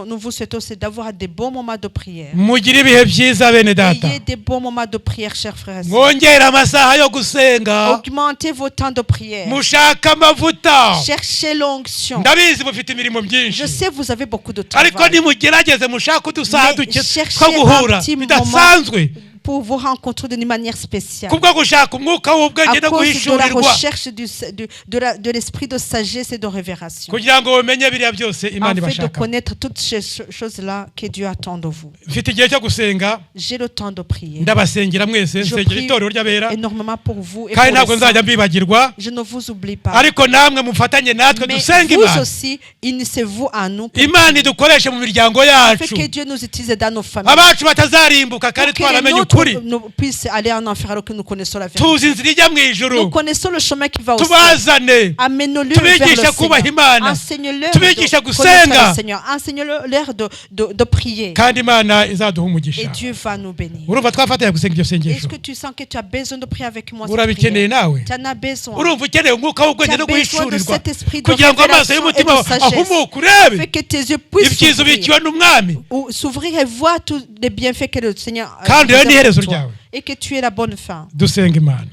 nous vous souhaitons, c'est d'avoir des bons moments de prière. mugira ibihe byiza bene data. Ayez des bons moments de prière, chers frères et sœurs. mwongere amasaha yo gusenga, Augmentez vos temps de prière. mushaka amavuta. Cherchez l'onction. Ndabizi mufite imirimo myinshi, Je sais vous avez beaucoup de ariko travail. nimugerageze mushake udusaha Mais duke cherchez two guhura un petit bidasanzwe, pour vous rencontrer d'une manière spéciale. kubwo gushaka umwuka w'ubwenge À no cause de la guhishurirwa, recherche de l'esprit de sagesse et de révélation. kugira ngo mumenye biriya byose Imana En fait, de ibashaka. connaître toutes ces choses-là que Dieu attend de vous. Mfite igihe cyo gusenga, J'ai le temps de prier. ndabasengera mwese, Je nsengera prie itorero ry'abera, énormément pour vous et kandi pour ntabwo les nzajya saints. mbibagirwa, Je ne vous oublie pas. ariko namwe mufatanye natwe Mais dusenge vous Imana. aussi, unissez-vous à nous pour Imana idukoreshe mu miryango fait yacu, que Dieu nous utilise dans nos familles. abacu batazarimbuka kandi Pour que les twaramenye nôtres ukuri, nous puissent aller en enfer alors que nous connaissons la vérité. tuzi inzira ijya mu Nous ijuru, connaissons le chemin qui va au ciel. tubazane, Amenez-le vers le tubigisha kubaha Seigneur. Imana, Enseigne-leur tubigisha de connaître gusenga, le Seigneur. Enseigne-leur de prier. kandi Imana izaduha Et umugisha. Dieu va nous bénir. Urumva twafatanya gusenga iryo Est-ce sengesho? que tu sens que tu as besoin de prier avec moi? cette Urabikeneye prière? nawe? Tu en as besoin. Urumva ukeneye umwuka w'ubwenge Tu no as besoin de guhishurirwa, cet esprit de kugira ngo amaso révélation y'umutima et de sagesse. ahumuke urebe Fait que tes yeux puissent ibyiza ubikiwe n'umwami, s'ouvrir et voir tous les bienfaits que le Seigneur a kandi rero ni réservé iherezo pour toi. ryawe. Et que tu aies la bonne fin. Dusenga Imana.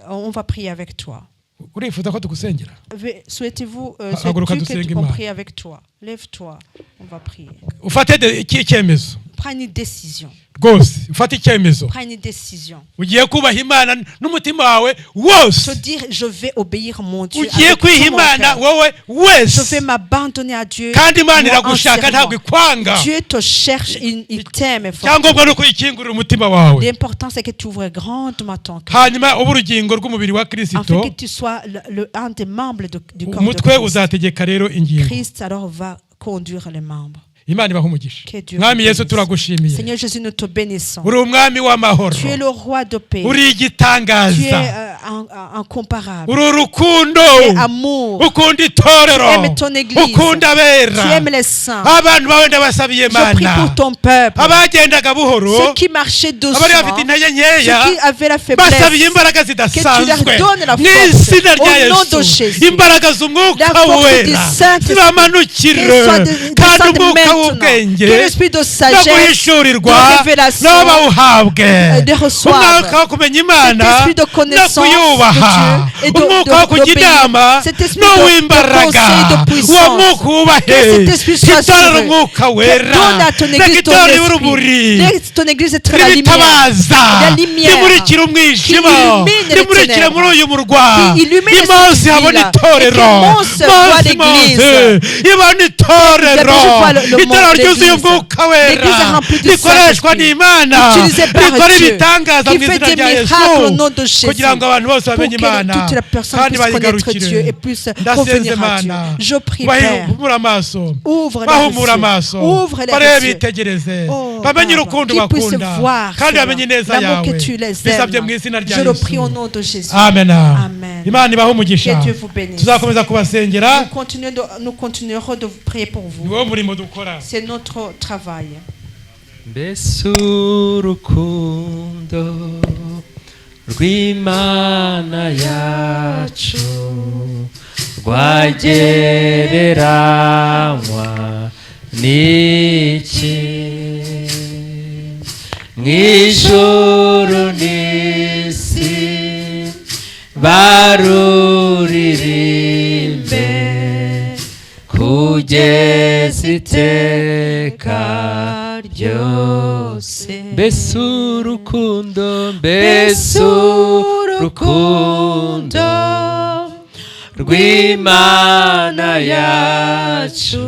On va prier avec toi. Urifuza ko tugusengera? Souhaitez-vous Haguruka souhaites-tu dusenge qu'on Imana. prie avec toi? Lève-toi, on va prier. Ufate icyemezo Prends une décision. rwose, ufate icyemezo, Prends une décision. ugiye kubaha Imana n'umutima wawe wose, Se dire, je vais obéir mon Dieu. ugiye avec kwiha tout mon Imana cœur. wowe Je vais wese, m'abandonner à Dieu. kandi Imana moi, iragushaka entièrement. ntabwo ikwanga. Dieu te cherche, il t'aime fort. Icyangombwa ni uko uyikingurira umutima wawe, L'important, c'est que tu ouvres grandement ton cœur. hanyuma ube urugingo rw'umubiri wa Afin Kristo, que tu sois un des membres du corps de umutwe Christ. uzategeka rero ingingo. Christ alors va conduire les membres. Imana ibaha umugisha. Que Dieu Mwami vous Yesu bénisse. turagushimiye, Seigneur Jésus, nous te bénissons. uri umwami w'amahoro, Tu es le roi de paix. uri Tu es igitangaza, incomparable. uri urukundo, Tu es amour. ukunda itorero, Tu aimes ton église. ukunda Tu abera. aimes les saints. Abantu bawe ndabasabiye Je prie Mana, pour ton peuple. abagendaga buhoro, Ceux qui marchaient doucement. abari bafite intege nkeya, Ceux qui avaient la basabiye faiblesse. imbaraga Que tu zidasanzwe leur donnes la mu force. izina rya Au nom de Yesu, Jésus. imbaraga z'umwuka La force wera du Saint-Esprit. zibamanukire, Qu'elle soit kandi descende umwuka maintenant. w'ubwenge Que l'esprit de no sagesse, guhishurirwa de révélation, nabo bawuhabwe, de reçoivent. umwuka wo kumenya Imana Cet esprit de no connaissance kuyubaha, de Dieu et umwuka wo kujya d'obéir. inama Cet esprit n'uw'imbaraga, de conseil, de puissance. uwo mwuka wubahe, Que cet esprit soit itorero sur eux. umwuka wera, Donne à ton église reka ton itorero esprit. urumuri, Laisse ton église être la lumière. ribitabaza, La lumière. rimurikire umwijima, Qui illumine les rimurikire ténèbres. muri uyu murwa, Qui illumine cette imunsi habona ville. itorero, Et que Mose voit l'église. ibona itorero, Je vois le monde, itorero ryuzuye l'église. umwuka L'église est wera, remplie du rikoreshwa Saint-Esprit. n'Imana, Utilisé par rikora Dieu. ibitangaza Qui mu fait izina des rya Yesu, miracles au nom de Jésus. kugira ngo abantu bose Pour bamenye que Imana toutes les personnes kandi puissent connaître bayigarukire. Dieu et puissent Ndasenze revenir à Dieu. Mana, Je prie, Père. bahumura amaso, Ouvre les bahumura yeux. amaso, Ouvre les barebe yeux. bitegereze, Oh, bamenye Papa, urukundo qu'ils puissent bakunda, voir, kandi Seigneur, bamenye neza l'amour yawe, que tu les bisabye aimes. mu izina rya Je le Yesu. prie au nom de Jésus. Amen. Amen. Imana ibahe umugisha. Que Dieu vous bénisse. Tuzakomeza kubasengera, Nous continuerons de prier pour ni vous. wo murimo dukora. C'est notre travail. mbese urukundo rw'Imana yacu rwagereranywa n'iki? Mw'ijuru n'isi baruririmbe kugeza iteka ryose. Mbese urukundo, mbese urukundo rw'Imana yacu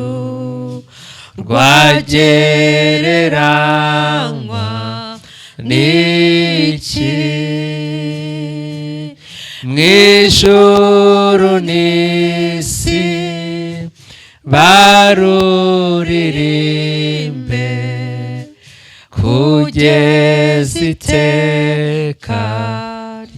rwagereranywa n'iki mw'ijuru n'isi baruririmbe kugeza iteka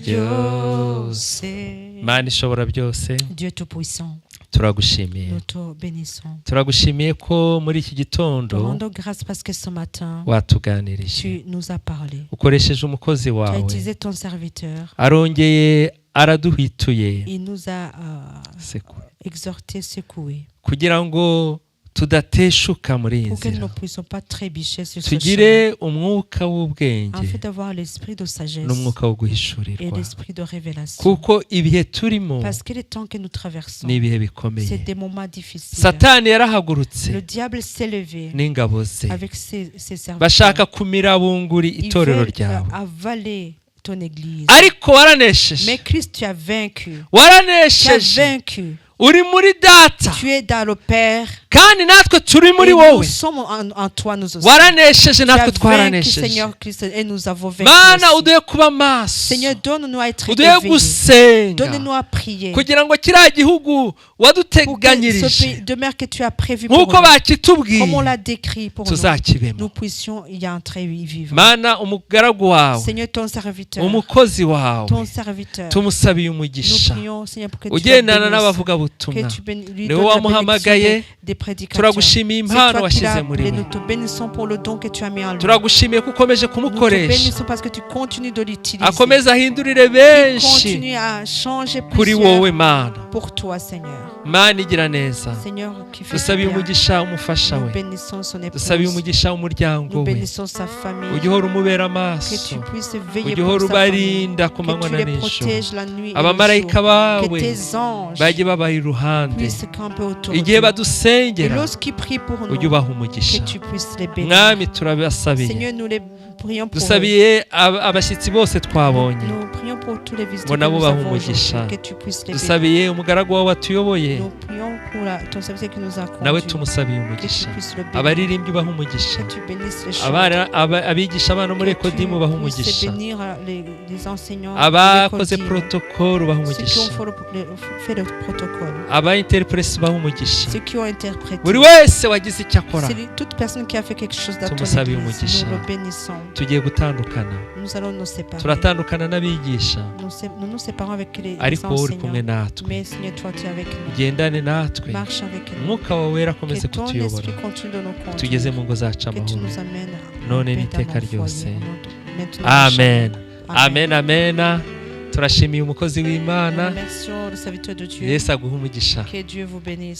ryose. Mana ishobora byose, Dieu Tout-Puissant, turagushimiye. nous te bénissons. Turagushimiye ko muri iki Te gitondo rendons grâce parce que ce matin, watuganirije, tu nous as parlé. ukoresheje umukozi Tu as wawe, utilisé ton serviteur. arongeye araduhituye Il nous a Seku. exhortés, secoués, kugira ngo tudateshuka muri iyi pour que nous nzira, ne puissions pas trébucher sur ce chemin. tugire umwuka w'ubwenge En fait, d'avoir l'esprit de sagesse n'umwuka wo et guhishurirwa, l'esprit de révélation. kuko ibihe turimo Parce que les temps que nous traversons, ni ibihe c'est bikomeye. des moments difficiles. Satani yarahagurutse Le diable s'est levé n'ingabo ze, avec ses serviteurs. bashaka kumira bunguri Il itorero veut ryawe, avaler ton église. ariko waranesheje, Mais Christ, tu as vaincu. Tu as waranesheje, vaincu. uri muri data, Tu es dans le Père. kandi natwe turi muri Et nous wowe. sommes en toi, nous aussi. waranesheje Tu as natwe vaincu, twaranesheje. Seigneur Christ, et nous avons vaincu Mana aussi. uduhe kuba maso, Seigneur, donne-nous à être uduhe éveillés. gusenga, Donne-nous à prier. kugira ngo kiriya gihugu Pour que ce waduteganyirije pays demeure que tu as prévu pour nk'uko nous. bakitubwiye Comme on l'a décrit pour nous. tuzakibemo. Nous puissions y entrer, y vivre. Mana umugaragu wawe, Seigneur, ton serviteur. umukozi wawe, Ton serviteur. tumusabiye Nous umugisha, prions, Seigneur, pour que tu ugendana bénisses, n'abavugabutumwa. que tu lui Niwe donnes la wamuhamagaye, bénédiction des prédicateurs. turagushimiye C'est impano toi qui washyize l'as muri appelé. we. Nous te bénissons pour le don que tu as mis en lui. turagushimiye ko ukomeje Nous te kumukoresha, bénissons parce que tu continues de l'utiliser. akomeze ahindurire benshi Continue à changer kuri wowe plusieurs Mana. pour toi, Seigneur. Mana igira neza, Seigneur qui fait dusabiye du bien. umugisha umufasha Nous we, bénissons son épouse. dusabiye umugisha umuryango Nous we, bénissons sa famille. ujye uhora umubera Que amaso, tu puisses veiller ujye pour uhora sa famille. ubarinda ku Que manywa tu na les nijoro, protèges la nuit et le abamarayika jour. Que bawe tes anges bajye babaha iruhande, puissent camper autour igihe d'eux. Et badusengera lorsqu'ils prient pour nous, ujye ubaha umugisha. que tu puisses les bénir. Mwami turabasabiye, Seigneur, nous les prions pour eux. dusabiye abashyitsi bose twabonye, Nous prions pour tous les visiteurs ngo que nabo nous bahe avons umugisha. aujourd'hui, que tu puisses les bénir. dusabiye umugaragu wawe watuyoboye, Nous prions pour ton serviteur qui nous a nawe conduits. tumusabiye Que tu umugisha. puisses le bénir. abaririmbyi ubaha umugisha, Que tu bénisses les abigisha abana muri Que tu ekodimu ubaha puisses umugisha, bénir les enseignants. abakoze les écodimes, protokolo ubaha ceux qui ont umugisha, fait le protocole. abayinterpresi ubaha umugisha, Ceux qui ont interprété. buri wese wagize icyo akora. Toute personne qui a fait quelque chose dans ton Tumusabiye église, umugisha. nous le bénissons. tugiye gutandukana, Nous allons nous séparer. turatandukana n'abigisha, Nous nous séparons avec les ariko wowe uri kumwe enseignants. natwe, Mais Seigneur, toi, tu es avec nous. ugendane natwe, Marche avec nous. umwuka wawe wera Que akomeze ton kutuyobora, esprit continue de nous tugeze conduire. mu ngo zacu Que tu amahoro, nous amènes none en paix n'iteka dans nos ryose. foyers. Maintenant, à amen. Amen. amen amen. turashimiye umukozi Nous w'Imana, remercions le serviteur de Dieu. Yesu aguhe umugisha. Que Dieu vous bénisse.